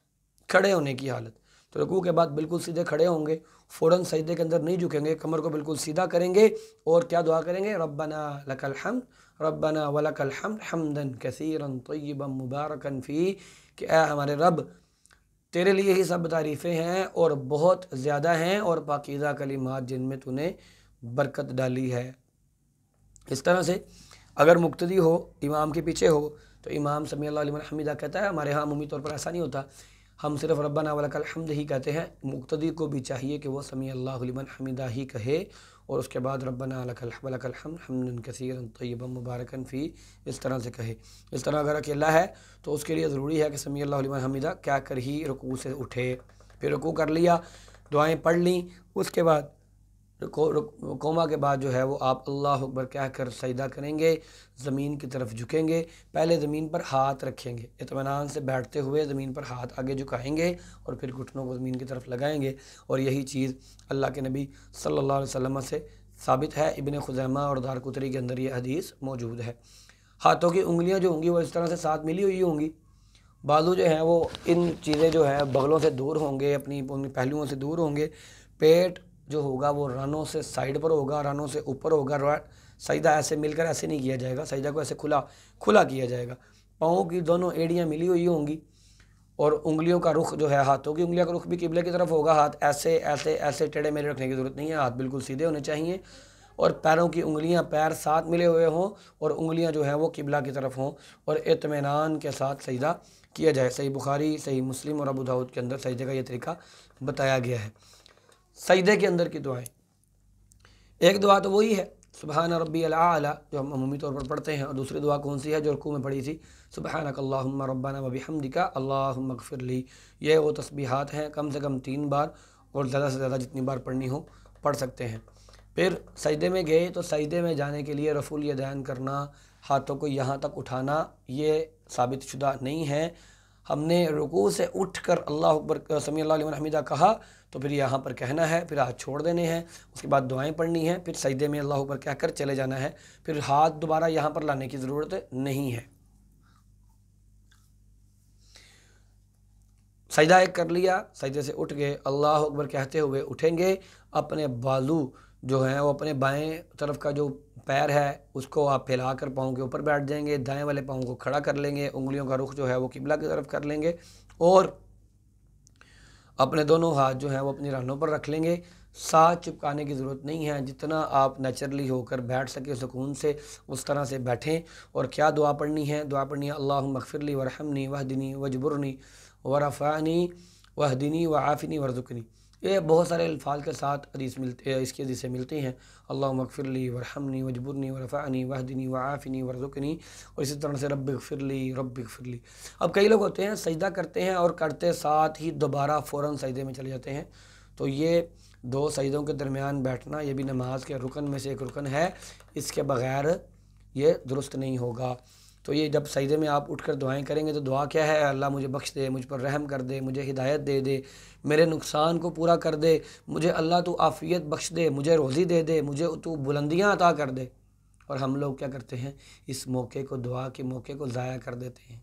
کھڑے ہونے کی حالت۔ تو رکوع کے بعد بالکل سیدھے کھڑے ہوں گے، فوراً سجدے کے اندر نہیں جھکیں گے، کمر کو بالکل سیدھا کریں گے اور کیا دعا کریں گے؟ ربنا لک الحمد ربنا ولک الحمد حمدا کثیرا طیبا مبارکا فیہ، کہ اے ہمارے رب تیرے لیے ہی سب تعریفیں ہیں اور بہت زیادہ ہیں اور پاکیزہ کلمات جن میں تو نے برکت ڈالی ہے۔ اس طرح سے اگر مقتدی ہو، امام کے پیچھے ہو، تو امام سمیع اللہ لمن حمدہ کہتا ہے، ہمارے ہاں عمومی طور پر ایسا نہیں ہوتا، ہم صرف ربنا ولک الحمد ہی کہتے ہیں۔ مقتدی کو بھی چاہیے کہ وہ سمیع اللہ لمن حمدہ ہی کہے اور اس کے بعد ربنا ولک الحمد حمدا کثیرا طیبا مبارکا فیہ اس طرح سے کہے۔ اس طرح اگر اکیلا ہے تو اس کے لیے ضروری ہے کہ سمیع اللہ لمن حمدہ کیا کر ہی رکوع سے اٹھے۔ پھر رکوع کر لیا، دعائیں پڑھ لیں، اس کے بعد قوما کے بعد جو ہے وہ آپ اللہ اکبر کہہ کر سجدہ کریں گے، زمین کی طرف جھکیں گے، پہلے زمین پر ہاتھ رکھیں گے، اطمینان سے بیٹھتے ہوئے زمین پر ہاتھ آگے جھکائیں گے اور پھر گھٹنوں کو زمین کی طرف لگائیں گے۔ اور یہی چیز اللہ کے نبی صلی اللہ علیہ وسلم سے ثابت ہے، ابن خزیمہ اور دارقطنی کے اندر یہ حدیث موجود ہے۔ ہاتھوں کی انگلیاں جو ہوں گی وہ اس طرح سے ساتھ ملی ہوئی ہوں گی، بازو جو ہیں وہ ان چیزیں جو ہیں بغلوں سے دور ہوں گے، اپنی پہلوؤں سے دور ہوں گے، پیٹ جو ہوگا وہ رانوں سے سائڈ پر ہوگا، رانوں سے اوپر ہوگا۔ سجدہ ایسے مل کر ایسے نہیں کیا جائے گا، سجدہ کو ایسے کھلا کیا جائے گا۔ پاؤں کی دونوں ایڑیاں ملی ہوئی ہوں گی اور انگلیوں کا رخ جو ہے، ہاتھوں کی انگلیوں کا رخ بھی قبلے کی طرف ہوگا۔ ہاتھ ایسے ایسے ایسے ٹیڑھے میڑھے رکھنے کی ضرورت نہیں ہے، ہاتھ بالکل سیدھے ہونے چاہیے اور پیروں کی انگلیاں پیر ساتھ ملے ہوئے ہوں اور انگلیاں جو ہیں وہ قبلہ کی طرف ہوں اور اطمینان کے ساتھ سجدہ کیا جائے۔ صحیح بخاری، صحیح مسلم اور ابو داؤد کے اندر سجدے کا یہ طریقہ بتایا گیا ہے۔ سجدے کے اندر کی دعائیں، ایک دعا تو وہی ہے سبحان ربی الاعلیٰ جو ہم عمومی طور پر پڑھتے ہیں، اور دوسری دعا کون سی ہے جو رکوع میں پڑھی تھی؟ سبحانک اللہم ربنا و بحمدک اللہم اغفر لی۔ یہ وہ تسبیحات ہیں، کم سے کم 3 بار اور زیادہ سے زیادہ جتنی بار پڑھنی ہو پڑھ سکتے ہیں۔ پھر سجدے میں گئے تو سجدے میں جانے کے لیے رفع الیدین کرنا، ہاتھوں کو یہاں تک اٹھانا، یہ ثابت شدہ نہیں ہے۔ ہم نے رکوع سے اٹھ کر اللہ اکبر سمیع اللہ لمن حمدہ کہا تو پھر یہاں پر کہنا ہے، پھر ہاتھ چھوڑ دینے ہیں، اس کے بعد دعائیں پڑھنی ہیں، پھر سجدے میں اللہ اکبر کہہ کر چلے جانا ہے، پھر ہاتھ دوبارہ یہاں پر لانے کی ضرورت نہیں ہے۔ سجدہ ایک کر لیا، سجدے سے اٹھ گئے، اللہ اکبر کہتے ہوئے اٹھیں گے، اپنے بازو جو ہیں وہ اپنے بائیں طرف کا جو پیر ہے اس کو آپ پھیلا کر پاؤں کے اوپر بیٹھ جائیں گے، دائیں والے پاؤں کو کھڑا کر لیں گے، انگلیوں کا رخ جو ہے وہ قبلہ کی طرف کر لیں گے اور اپنے دونوں ہاتھ جو ہیں وہ اپنی رانوں پر رکھ لیں گے۔ ساتھ چپکانے کی ضرورت نہیں ہے، جتنا آپ نیچرلی ہو کر بیٹھ سکے سکون سے اس طرح سے بیٹھیں۔ اور کیا دعا پڑھنی ہے؟ دعا پڑھنی ہے اللہم اغفر لی ورحمنی واہدنی واجبرنی ورفعنی واہدنی وعافنی ورزقنی۔ یہ بہت سارے الفاظ کے ساتھ اس کی حدیثیں ملتی ہیں، اللہم اغفر لی ورحمنی واجبرنی ورفعنی واہدنی وعافنی ورزقنی، اور اسی طرح سے رب اغفر لی۔ اب کئی لوگ ہوتے ہیں سجدہ کرتے ہیں اور کرتے ساتھ ہی دوبارہ فوراً سجدے میں چلے جاتے ہیں، تو یہ 2 سجدوں کے درمیان بیٹھنا یہ بھی نماز کے رکن میں سے ایک رکن ہے، اس کے بغیر یہ درست نہیں ہوگا۔ تو یہ جب سجدے میں آپ اٹھ کر دعائیں کریں گے تو دعا کیا ہے؟ اللہ مجھے بخش دے، مجھ پر رحم کر دے، مجھے ہدایت دے دے، میرے نقصان کو پورا کر دے، مجھے اللہ تو عافیت بخش دے، مجھے روزی دے دے، مجھے تو بلندیاں عطا کر دے۔ اور ہم لوگ کیا کرتے ہیں؟ اس موقع کو، دعا کے موقع کو ضائع کر دیتے ہیں،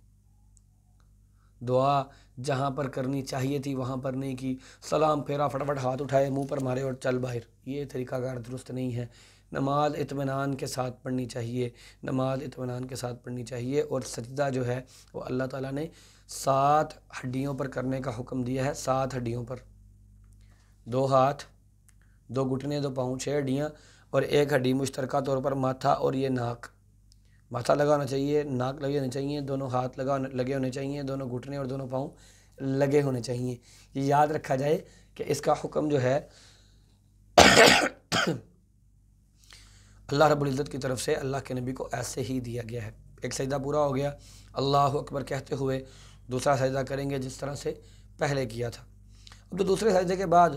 دعا جہاں پر کرنی چاہیے تھی وہاں پر نہیں کی، سلام پھیرا، فٹافٹ ہاتھ اٹھائے، منہ پر مارے اور چل باہر، یہ طریقہ کار درست نہیں ہے۔ نماز اطمینان کے ساتھ پڑھنی چاہیے، نماز اطمینان کے ساتھ پڑھنی چاہیے، اور سجدہ جو ہے وہ اللہ تعالیٰ نے 7 ہڈیوں پر کرنے کا حکم دیا ہے، 7 ہڈیوں پر، 2 ہاتھ، 2 گھٹنے، 2 پاؤں، 6 ہڈیاں اور 1 ہڈی مشترکہ طور پر ماتھا اور یہ ناک۔ ماتھا لگا ہونا چاہیے، ناک لگے ہونے چاہیے، دونوں ہاتھ لگے ہونے چاہیے، دونوں گھٹنے اور دونوں پاؤں لگے ہونے چاہیے۔ یہ یاد رکھا جائے کہ اس کا حکم جو ہے اللہ رب العزت کی طرف سے اللہ کے نبی کو ایسے ہی دیا گیا ہے۔ ایک سجدہ پورا ہو گیا، اللہ اکبر کہتے ہوئے دوسرا سجدہ کریں گے جس طرح سے پہلے کیا تھا۔ اب تو دوسرے سجدے کے بعد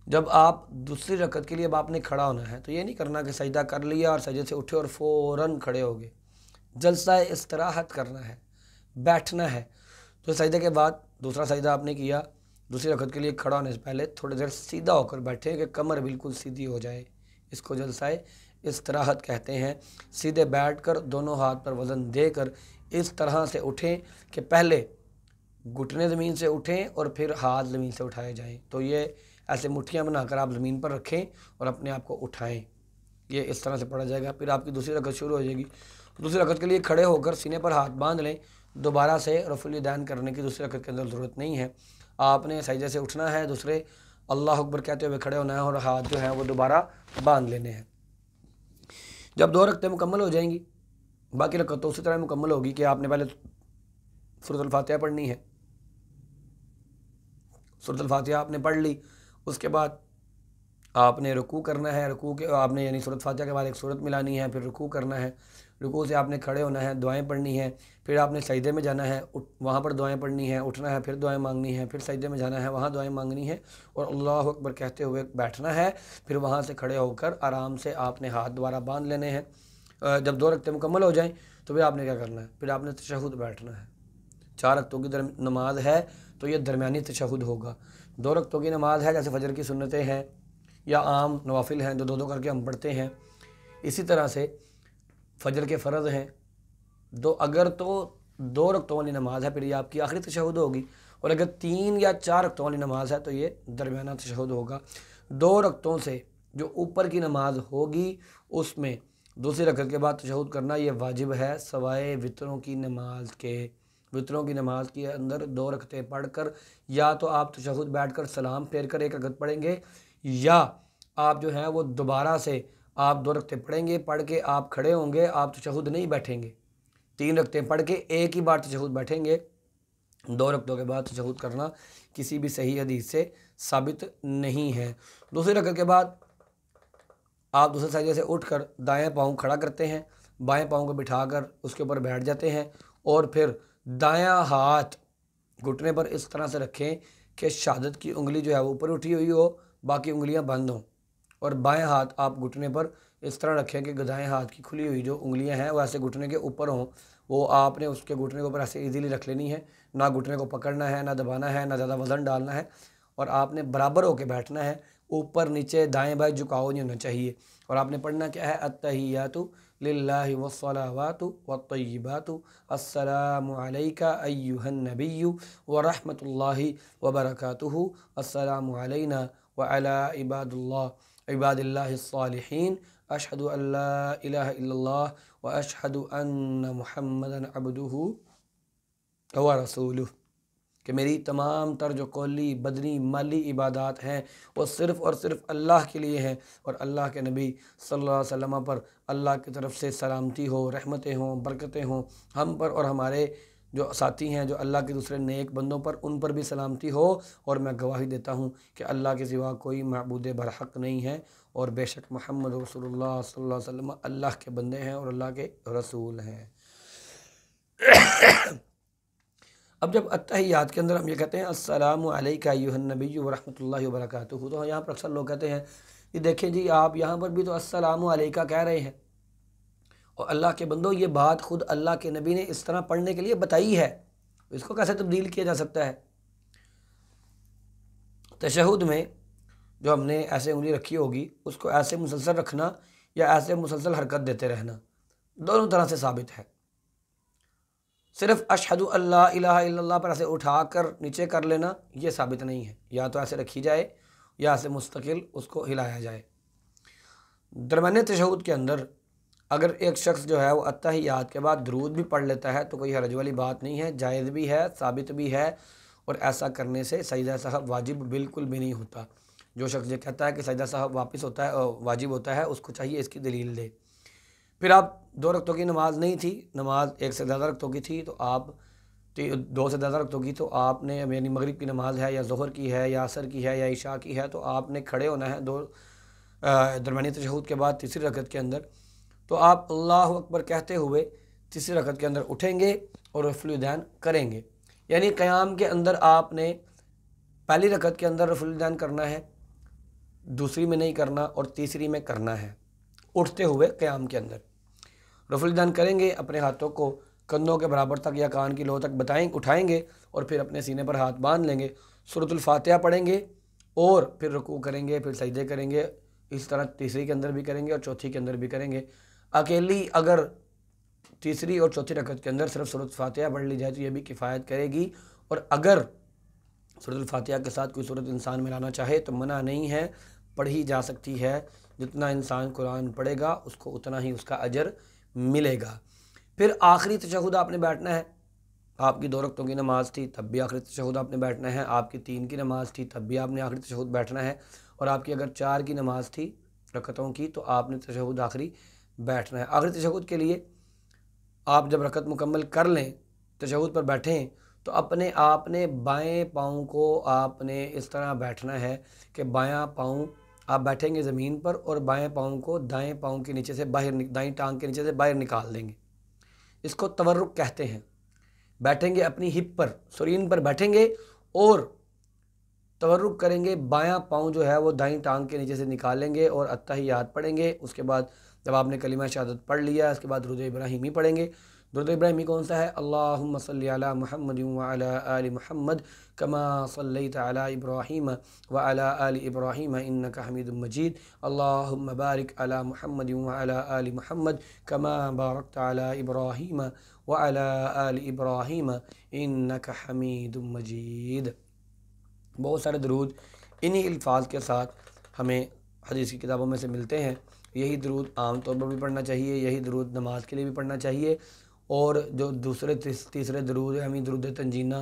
جب آپ دوسری رکعت کے لیے اب آپ نے کھڑا ہونا ہے تو یہ نہیں کرنا کہ سجدہ کر لیا اور سجدے سے اٹھے اور فوراً کھڑے ہو گئے۔ جلسہ استراحت کرنا ہے، بیٹھنا ہے۔ تو سجدے کے بعد دوسرا سجدہ آپ نے کیا، دوسری رکعت کے لیے کھڑا ہونے سے پہلے تھوڑی دیر سیدھا ہو کر بیٹھیں کہ کمر بالکل سیدھی ہو جائے۔ اس کو جلسہ استراحت کہتے ہیں۔ سیدھے بیٹھ کر دونوں ہاتھ پر وزن دے کر اس طرح سے اٹھیں کہ پہلے گھٹنے زمین سے اٹھیں اور پھر ہاتھ زمین سے اٹھائے جائیں۔ تو یہ ایسے مٹھیاں بنا کر آپ زمین پر رکھیں اور اپنے آپ کو اٹھائیں، یہ اس طرح سے پڑھا جائے گا۔ پھر آپ کی دوسری رکعت شروع ہو جائے گی۔ دوسری رکعت کے لیے کھڑے ہو کر سینے پر ہاتھ باندھ لیں۔ دوبارہ سے رفع الیدین کرنے کی دوسری رکعت کے اندر ضرورت نہیں ہے۔ آپ نے سجدے سے اٹھنا ہے، دوسرے اللہ اکبر کہتے ہوئے کھڑے ہونا ہے اور ہاتھ جو ہیں وہ دوبارہ باندھ لینے ہیں۔ جب دو رکعتیں مکمل ہو جائیں گی، باقی رکعت تو اسی طرح مکمل ہوگی کہ آپ نے پہلے سورۃ الفاتحہ پڑھنی ہے۔ سورۃ الفاتحہ آپ نے پڑھ لی، اس کے بعد آپ نے رکوع کرنا ہے۔ رکوع کے آپ نے یعنی سورۃ فاتحہ کے بعد ایک سورت ملانی ہے، پھر رکوع کرنا ہے۔ رکوع سے آپ نے کھڑے ہونا ہے، دعائیں پڑھنی ہیں، پھر آپ نے سجدے میں جانا ہے، وہاں پر دعائیں پڑھنی ہیں، اٹھنا ہے، پھر دعائیں مانگنی ہیں، پھر سجدے میں جانا ہے، وہاں دعائیں مانگنی ہیں اور اللہ اکبر کہتے ہوئے بیٹھنا ہے۔ پھر وہاں سے کھڑے ہو کر آرام سے آپ نے ہاتھ دوبارہ باندھ لینے ہیں۔ جب دو رکعتیں مکمل ہو جائیں تو پھر آپ نے کیا کرنا ہے؟ پھر آپ نے تشہد بیٹھنا ہے۔ 4 رکعتوں کی نماز ہے تو یہ درمیانی تشہد ہوگا۔ 2 رکعتوں کی نماز ہے جیسے فجر کی سنتیں ہیں یا عام نوافل ہیں جو 2 کر کے ہم پڑھتے ہیں، اسی طرح سے فجر کے فرض ہیں اگر تو 2 رکعتوں والی نماز ہے پھر یہ آپ کی آخری تشہد ہوگی، اور اگر 3 یا 4 رکعتوں والی نماز ہے تو یہ درمیانہ تشہد ہوگا۔ 2 رکعتوں سے جو اوپر کی نماز ہوگی اس میں دوسری رکعت کے بعد تشہد کرنا یہ واجب ہے، سوائے وطروں کی نماز کے۔ وطروں کی نماز کے اندر 2 رکعتیں پڑھ کر یا تو آپ تشہد بیٹھ کر سلام پھیر کر 1 رکعت پڑھیں گے، یا آپ جو ہیں وہ دوبارہ سے آپ 2 رکعتیں پڑھیں گے، پڑھ کے آپ کھڑے ہوں گے، آپ تشہد نہیں بیٹھیں گے۔ 3 رکعتیں پڑھ کے ایک ہی بار تشہد بیٹھیں گے۔ 2 رکعتوں کے بعد تشہد کرنا کسی بھی صحیح حدیث سے ثابت نہیں ہے۔ دوسری رکعت کے بعد آپ دوسرے سجدے سے اٹھ کر دائیں پاؤں کھڑا کرتے ہیں، بائیں پاؤں کو بٹھا کر اس کے اوپر بیٹھ جاتے ہیں اور پھر دایاں ہاتھ گھٹنے پر اس طرح سے رکھیں کہ شہادت کی انگلی جو ہے وہ اوپر اٹھی ہوئی ہو، باقی انگلیاں بند ہوں، اور بائیں ہاتھ آپ گھٹنے پر اس طرح رکھیں کہ دائیں ہاتھ کی کھلی ہوئی جو انگلیاں ہیں وہ ایسے گھٹنے کے اوپر ہوں۔ وہ آپ نے اس کے گھٹنے کے اوپر ایسے ایزیلی رکھ لینی ہے، نہ گھٹنے کو پکڑنا ہے، نہ دبانا ہے، نہ زیادہ وزن ڈالنا ہے، اور آپ نے برابر ہو کے بیٹھنا ہے۔ اوپر نیچے دائیں بائیں جھکاؤ نہیں ہونا چاہیے، اور آپ نے پڑھنا کیا ہے؟ التحیات للہ والصلوات والطیبات السلام علیک ایھا النبی ورحمۃ اللہ وبرکاتہ السلام علینا وعلی عباد اللہ الصالحین اشہد ان لا الہ الا اللہ واشہد ان محمدا عبدہ ورسولہ، کہ میری تمام تر جو قولی بدنی مالی عبادات ہیں وہ صرف اور صرف اللہ کے لیے ہیں، اور اللہ کے نبی صلی اللہ علیہ وسلم پر اللہ کی طرف سے سلامتی ہو، رحمتیں ہوں، برکتیں ہوں، ہم پر اور ہمارے جو ساتھی ہیں جو اللہ کے دوسرے نیک بندوں پر ان پر بھی سلامتی ہو، اور میں گواہی دیتا ہوں کہ اللہ کے سوا کوئی معبود برحق نہیں ہے، اور بے شک محمد رسول اللہ صلی اللہ علیہ وسلم اللہ کے بندے ہیں اور اللہ کے رسول ہیں۔ اب جب التحیات کے اندر ہم یہ کہتے ہیں السلام علیک ایھا النبی ورحمۃ اللہ وبرکاتہ، تو یہاں پر اکثر لوگ کہتے ہیں کہ دیکھیں جی آپ یہاں پر بھی تو السلام علیکہ کہہ رہے ہیں، اور اللہ کے بندو یہ بات خود اللہ کے نبی نے اس طرح پڑھنے کے لیے بتائی ہے، اس کو کیسے تبدیل کیا جا سکتا ہے؟ تشہد میں جو ہم نے ایسے انگلی رکھی ہوگی اس کو ایسے مسلسل رکھنا یا ایسے مسلسل حرکت دیتے رہنا دونوں طرح سے ثابت ہے۔ صرف اشہد اللہ الہ الا اللہ پر ایسے اٹھا کر نیچے کر لینا یہ ثابت نہیں ہے، یا تو ایسے رکھی جائے یا ایسے مستقل اس کو ہلایا جائے۔ درمیانے تشہد کے اندر اگر ایک شخص جو ہے وہ التحیات کے بعد درود بھی پڑھ لیتا ہے تو کوئی حرج والی بات نہیں ہے، جائز بھی ہے، ثابت بھی ہے، اور ایسا کرنے سے سجدہ سہو واجب بالکل بھی نہیں ہوتا۔ جو شخص یہ کہتا ہے کہ سجدہ سہو واپس ہوتا ہے واجب ہوتا ہے اس کو چاہیے اس کی دلیل دے۔ پھر آپ 2 رکعتوں کی نماز نہیں تھی، نماز 1 سے زیادہ رکعتوں کی تھی، تو آپ 2 سے زیادہ رکعتوں کی، تو آپ نے یعنی مغرب کی نماز ہے یا ظہر کی ہے یا عصر کی ہے یا عشاء کی ہے، تو آپ نے کھڑے ہونا ہے درمیانی تشہد کے بعد تیسری رکعت کے اندر، تو آپ اللہ اکبر کہتے ہوئے تیسری رکعت کے اندر اٹھیں گے اور رفع الیدین کریں گے۔ یعنی قیام کے اندر آپ نے پہلی رکعت کے اندر رفع الیدین کرنا ہے، دوسری میں نہیں کرنا اور تیسری میں کرنا ہے اٹھتے ہوئے قیام کے اندر۔ رفع الیدین کریں گے، اپنے ہاتھوں کو کندھوں کے برابر تک یا کان کی لو تک اٹھائیں گے اور پھر اپنے سینے پر ہاتھ باندھ لیں گے، سورۃ الفاتحہ پڑھیں گے اور پھر رکوع کریں گے، پھر سجدے کریں گے۔ اس طرح تیسری کے اندر بھی کریں گے اور چوتھی کے اندر بھی کریں گے۔ اکیلی اگر تیسری اور چوتھی رکعت کے اندر صرف سورۃ الفاتحہ پڑھ لی جائے تو یہ بھی کفایت کرے گی، اور اگر سورۃ الفاتحہ کے ساتھ کوئی سورت انسان ملانا چاہے تو منع نہیں ہے، پڑھی جا سکتی ہے۔ جتنا انسان قرآن پڑھے گا اس کو اتنا ہی اس کا اجر ملے گا۔ پھر آخری تشہد آپ نے بیٹھنا ہے۔ آپ کی 2 رکعتوں کی نماز تھی تب بھی آخری تشہد آپ نے بیٹھنا ہے، آپ کی 3 کی نماز تھی تب بھی آپ نے آخری تشہد بیٹھنا ہے، اور آپ کی اگر 4 کی نماز تھی رکعتوں کی تو آپ نے تشہد آخری بیٹھنا ہے۔ آخری تشہد کے لیے آپ جب رکعت مکمل کر لیں، تشہد پر بیٹھیں، تو اپنے آپ نے بائیں پاؤں کو آپ نے اس طرح بیٹھنا ہے کہ بایاں پاؤں آپ بیٹھیں گے زمین پر اور بائیں پاؤں کو دائیں پاؤں کے نیچے سے باہر، دائیں ٹانگ کے نیچے سے باہر نکال دیں گے۔ اس کو تورک کہتے ہیں۔ بیٹھیں گے اپنی ہپ پر، سرین پر بیٹھیں گے اور تورک کریں گے، بایاں پاؤں جو ہے وہ دائیں ٹانگ کے نیچے سے نکالیں گے اور التحیات پڑھیں گے۔ اس کے بعد جب آپ نے کلمہ شہادت پڑھ لیا، اس کے بعد درود ابراہیمی پڑھیں گے۔ درود ابراہیمی کون سا ہے؟ اللہم صلی علی محمد وعلی آل محمد کما صلیت علی ابراہیم وعلی آل ابراہیم انک حمید مجید، اللہم بارک علی محمد وعلی آل محمد کما بارکت علی ابراہیم وعلی آل ابراہیم انک حمید مجید۔ بہت سارے درود انہی الفاظ کے ساتھ ہمیں حدیث کی کتابوں میں سے ملتے ہیں۔ یہی درود عام طور پر بھی پڑھنا چاہیے، یہی درود نماز کے لیے بھی پڑھنا چاہیے، اور جو دوسرے تیسرے درود ہیں، ہمیں درود تنجینہ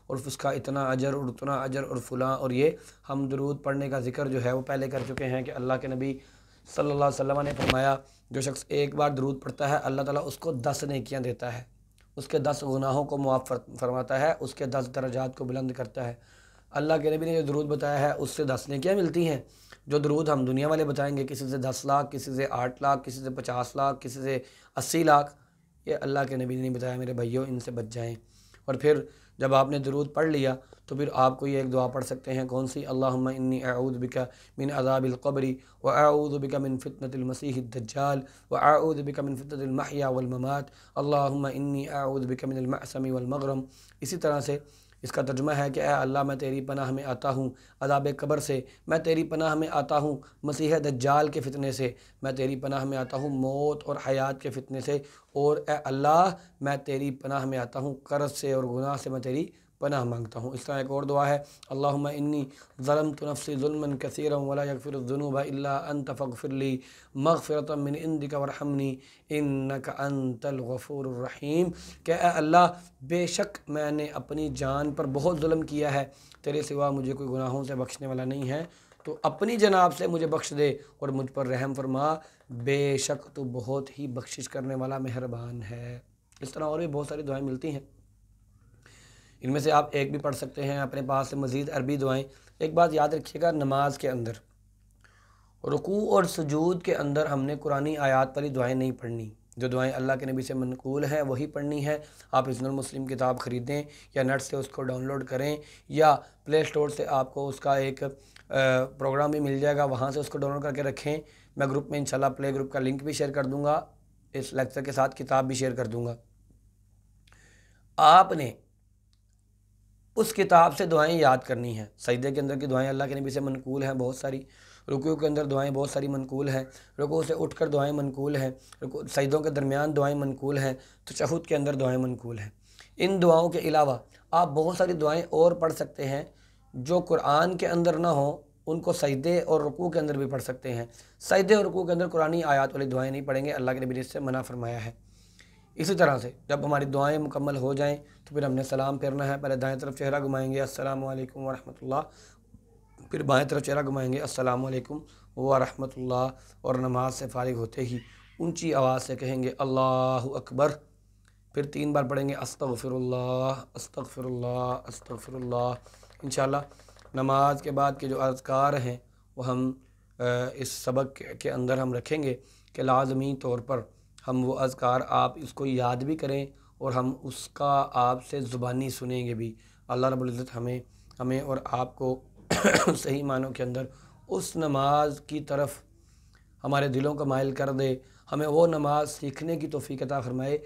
اور اس کا اتنا اجر اور اتنا اجر اور فلاں، اور یہ ہم درود پڑھنے کا ذکر جو ہے وہ پہلے کر چکے ہیں کہ اللہ کے نبی صلی اللہ علیہ وسلم نے فرمایا جو شخص ایک بار درود پڑھتا ہے اللہ تعالیٰ اس کو 10 نیکیاں دیتا ہے، اس کے 10 گناہوں کو معاف فرماتا ہے، اس کے 10 درجات کو بلند کرتا ہے۔ اللہ کے نبی نے جو درود بتایا ہے اس سے 10 نیکیاں ملتی ہیں۔ جو درود ہم دنیا والے بتائیں گے، کسی سے 10 لاکھ، کسی سے 8 لاکھ، کسی سے 50 لاکھ، کسی سے 80 لاکھ، یہ اللہ کے نبی نے نہیں بتایا۔ میرے بھائیوں، ان سے بچ جائیں۔ اور پھر جب آپ نے درود پڑھ لیا تو پھر آپ کو یہ ایک دعا پڑھ سکتے ہیں، کون سی؟ اللہم انی اعوذ بک من عذاب القبر واعوذ بک من فتنة المسیح الدجال واعوذ بک من فتنة المحیا والممات، اللہم انی اعوذ بک من المعصم والمغرم۔ اسی طرح سے اس کا ترجمہ ہے کہ اے اللہ میں تیری پناہ میں آتا ہوں عذاب قبر سے، میں تیری پناہ میں آتا ہوں مسیح دجال کے فتنے سے، میں تیری پناہ میں آتا ہوں موت اور حیات کے فتنے سے، اور اے اللہ میں تیری پناہ میں آتا ہوں قرض سے اور گناہ سے میں تیری پناہ مانگتا ہوں۔ اس طرح ایک اور دعا ہے، اللہم انی ظلمت نفسی ظلما کثیرا ولا یغفر الذنوب الا انت فاغفر لی مغفرۃ من عندک وارحمنی انک انت الغفور الرحیم، کہ اے اللہ بے شک میں نے اپنی جان پر بہت ظلم کیا ہے، تیرے سوا مجھے کوئی گناہوں سے بخشنے والا نہیں ہے، تو اپنی جناب سے مجھے بخش دے اور مجھ پر رحم فرما، بے شک تو بہت ہی بخشش کرنے والا مہربان ہے۔ اس طرح اور بھی بہت ساری دعائیں ملتی ہیں، ان میں سے آپ ایک بھی پڑھ سکتے ہیں اپنے پاس سے مزید عربی دعائیں۔ ایک بات یاد رکھیے گا، نماز کے اندر رکوع اور سجود کے اندر ہم نے قرآنی آیات والی دعائیں نہیں پڑھنی، جو دعائیں اللہ کے نبی سے منقول ہیں وہی پڑھنی ہے۔ آپ حصن المسلم کتاب خریدیں یا نیٹ سے اس کو ڈاؤن لوڈ کریں، یا پلے اسٹور سے آپ کو اس کا ایک پروگرام بھی مل جائے گا، وہاں سے اس کو ڈاؤن لوڈ کر کے رکھیں۔ میں گروپ میں انشاءاللہ پلے گروپ کا لنک بھی شیئر کر دوں گا، اس لیکچر کے ساتھ کتاب بھی شیئر کر دوں گا۔ آپ نے اس کتاب سے دعائیں یاد کرنی ہیں۔ سجدے کے اندر کی دعائیں اللہ کے نبی سے منقول ہیں بہت ساری، رکوع کے اندر دعائیں بہت ساری منقول ہیں، رکوع سے اٹھ کر دعائیں منقول ہیں، سجدوں کے درمیان دعائیں منقول ہیں، تشہد کے اندر دعائیں منقول ہیں۔ ان دعاؤں کے علاوہ آپ بہت ساری دعائیں اور پڑھ سکتے ہیں جو قرآن کے اندر نہ ہوں، ان کو سجدے اور رکوع کے اندر بھی پڑھ سکتے ہیں۔ سجدے اور رکوع کے اندر قرآنی آیات والی دعائیں نہیں پڑھیں گے، اللہ کے نبی نے اس سے منع فرمایا ہے۔ اسی طرح سے جب ہماری دعائیں مکمل ہو جائیں تو پھر ہم نے سلام پھیرنا ہے، پہلے دائیں طرف چہرہ گھمائیں گے السلام علیکم ورحمۃ اللہ، پھر بائیں طرف چہرہ گھمائیں گے السلام علیکم ورحمۃ اللہ، اور نماز سے فارغ ہوتے ہی اونچی آواز سے کہیں گے اللہ اکبر، پھر 3 بار پڑھیں گے استغفراللہ استغفراللہ استغفراللہ۔ انشاءاللہ نماز کے بعد کے جو اذکار ہیں وہ ہم اس سبق کے اندر ہم رکھیں گے کہ لازمی طور پر ہم وہ اذکار آپ اس کو یاد بھی کریں اور ہم اس کا آپ سے زبانی سنیں گے بھی۔ اللہ رب العزت ہمیں اور آپ کو صحیح معنوں کے اندر اس نماز کی طرف ہمارے دلوں کو مائل کر دے، ہمیں وہ نماز سیکھنے کی توفیق عطا فرمائے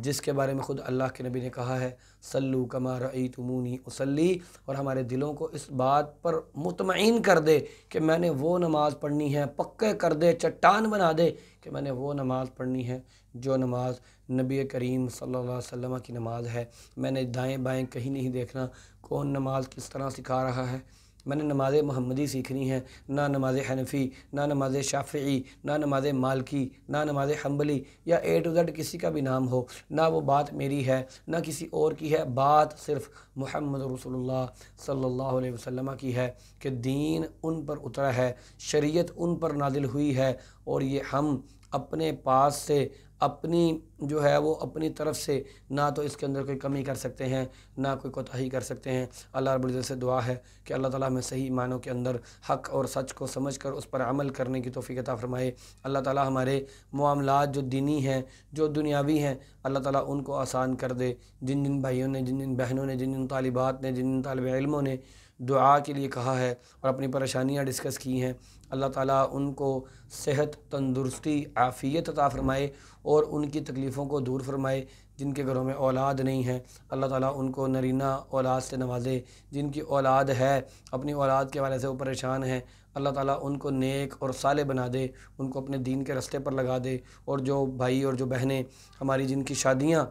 جس کے بارے میں خود اللہ کے نبی نے کہا ہے صلو کما رأیتمونی اصلی، اور ہمارے دلوں کو اس بات پر مطمئن کر دے کہ میں نے وہ نماز پڑھنی ہے، پکے کر دے، چٹان بنا دے کہ میں نے وہ نماز پڑھنی ہے جو نماز نبی کریم صلی اللہ علیہ وسلم کی نماز ہے۔ میں نے دائیں بائیں کہیں نہیں دیکھنا کون نماز کس طرح سکھا رہا ہے، میں نے نماز محمدی سیکھنی ہے، نہ نماز حنفی، نہ نماز شافعی، نہ نماز مالکی، نہ نماز حنبلی، یا اے ٹو زیڈ کسی کا بھی نام ہو، نہ وہ بات میری ہے نہ کسی اور کی ہے، بات صرف محمد رسول اللہ صلی اللہ علیہ وسلم کی ہے کہ دین ان پر اترا ہے، شریعت ان پر نازل ہوئی ہے، اور یہ ہم اپنے پاس سے اپنی جو ہے وہ اپنی طرف سے نہ تو اس کے اندر کوئی کمی کر سکتے ہیں نہ کوئی کوتاہی کر سکتے ہیں۔ اللہ رب العزت سے دعا ہے کہ اللہ تعالیٰ ہمیں صحیح معنوں کے اندر حق اور سچ کو سمجھ کر اس پر عمل کرنے کی توفیق عطا فرمائے۔ اللہ تعالیٰ ہمارے معاملات جو دینی ہیں جو دنیاوی ہیں اللہ تعالیٰ ان کو آسان کر دے۔ جن جن بھائیوں نے، جن جن بہنوں نے، جن جن طالبات نے، جن جن طالب علموں نے دعا کے لیے کہا ہے اور اپنی پریشانیاں ڈسکس کی ہیں، اللہ تعالیٰ ان کو صحت، تندرستی، عافیت عطا فرمائے اور ان کی تکلیفوں کو دور فرمائے۔ جن کے گھروں میں اولاد نہیں ہے اللہ تعالیٰ ان کو نرینہ اولاد سے نوازے، جن کی اولاد ہے اپنی اولاد کے حوالے سے وہ پریشان ہیں اللہ تعالیٰ ان کو نیک اور صالح بنا دے، ان کو اپنے دین کے رستے پر لگا دے۔ اور جو بھائی اور جو بہنیں ہماری جن کی شادیاں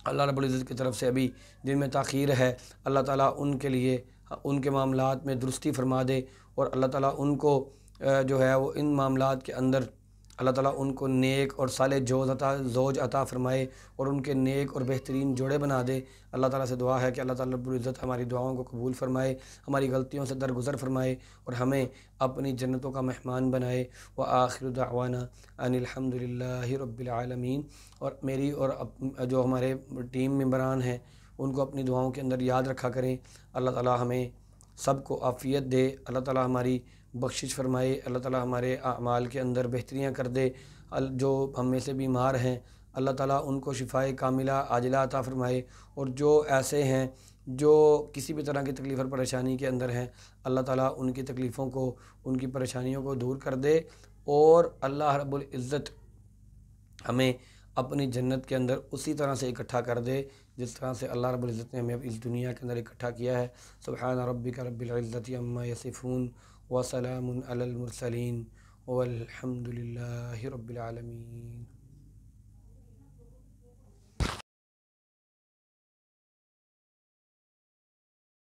اللہ رب العزت کی طرف سے ابھی جن میں تاخیر ہے اللہ تعالیٰ ان کے لیے ان کے معاملات میں درستی فرما دے، اور اللہ تعالیٰ ان کو جو ہے وہ ان معاملات کے اندر اللہ تعالیٰ ان کو نیک اور صالح زوج عطا فرمائے اور ان کے نیک اور بہترین جوڑے بنا دے۔ اللہ تعالیٰ سے دعا ہے کہ اللہ تعالیٰ رب العزت ہماری دعاؤں کو قبول فرمائے، ہماری غلطیوں سے درگزر فرمائے اور ہمیں اپنی جنتوں کا مہمان بنائے۔ وآخر دعوانا ان الحمد للہ رب العالمین۔ اور میری اور جو ہمارے ٹیم ممبران ہیں ان کو اپنی دعاؤں کے اندر یاد رکھا کریں۔ اللہ تعالیٰ ہمیں سب کو عافیت دے، اللہ تعالیٰ ہماری بخشش فرمائے، اللہ تعالیٰ ہمارے اعمال کے اندر بہتریاں کر دے۔ جو ہم میں سے بیمار ہیں اللہ تعالیٰ ان کو شفائے کاملہ عاجلہ عطا فرمائے، اور جو ایسے ہیں جو کسی بھی طرح کی تکلیف اور پریشانی کے اندر ہیں اللہ تعالیٰ ان کی تکلیفوں کو، ان کی پریشانیوں کو دور کر دے، اور اللہ رب العزت ہمیں اپنی جنت کے اندر اسی طرح سے اکٹھا کر دے جس طرح سے اللہ رب العزت نے ہمیں اس دنیا کے اندر اکٹھا کیا ہے۔ سبحان ربک رب العزت عما یصفون وسلام علی المرسلین والحمد للہ رب العالمین۔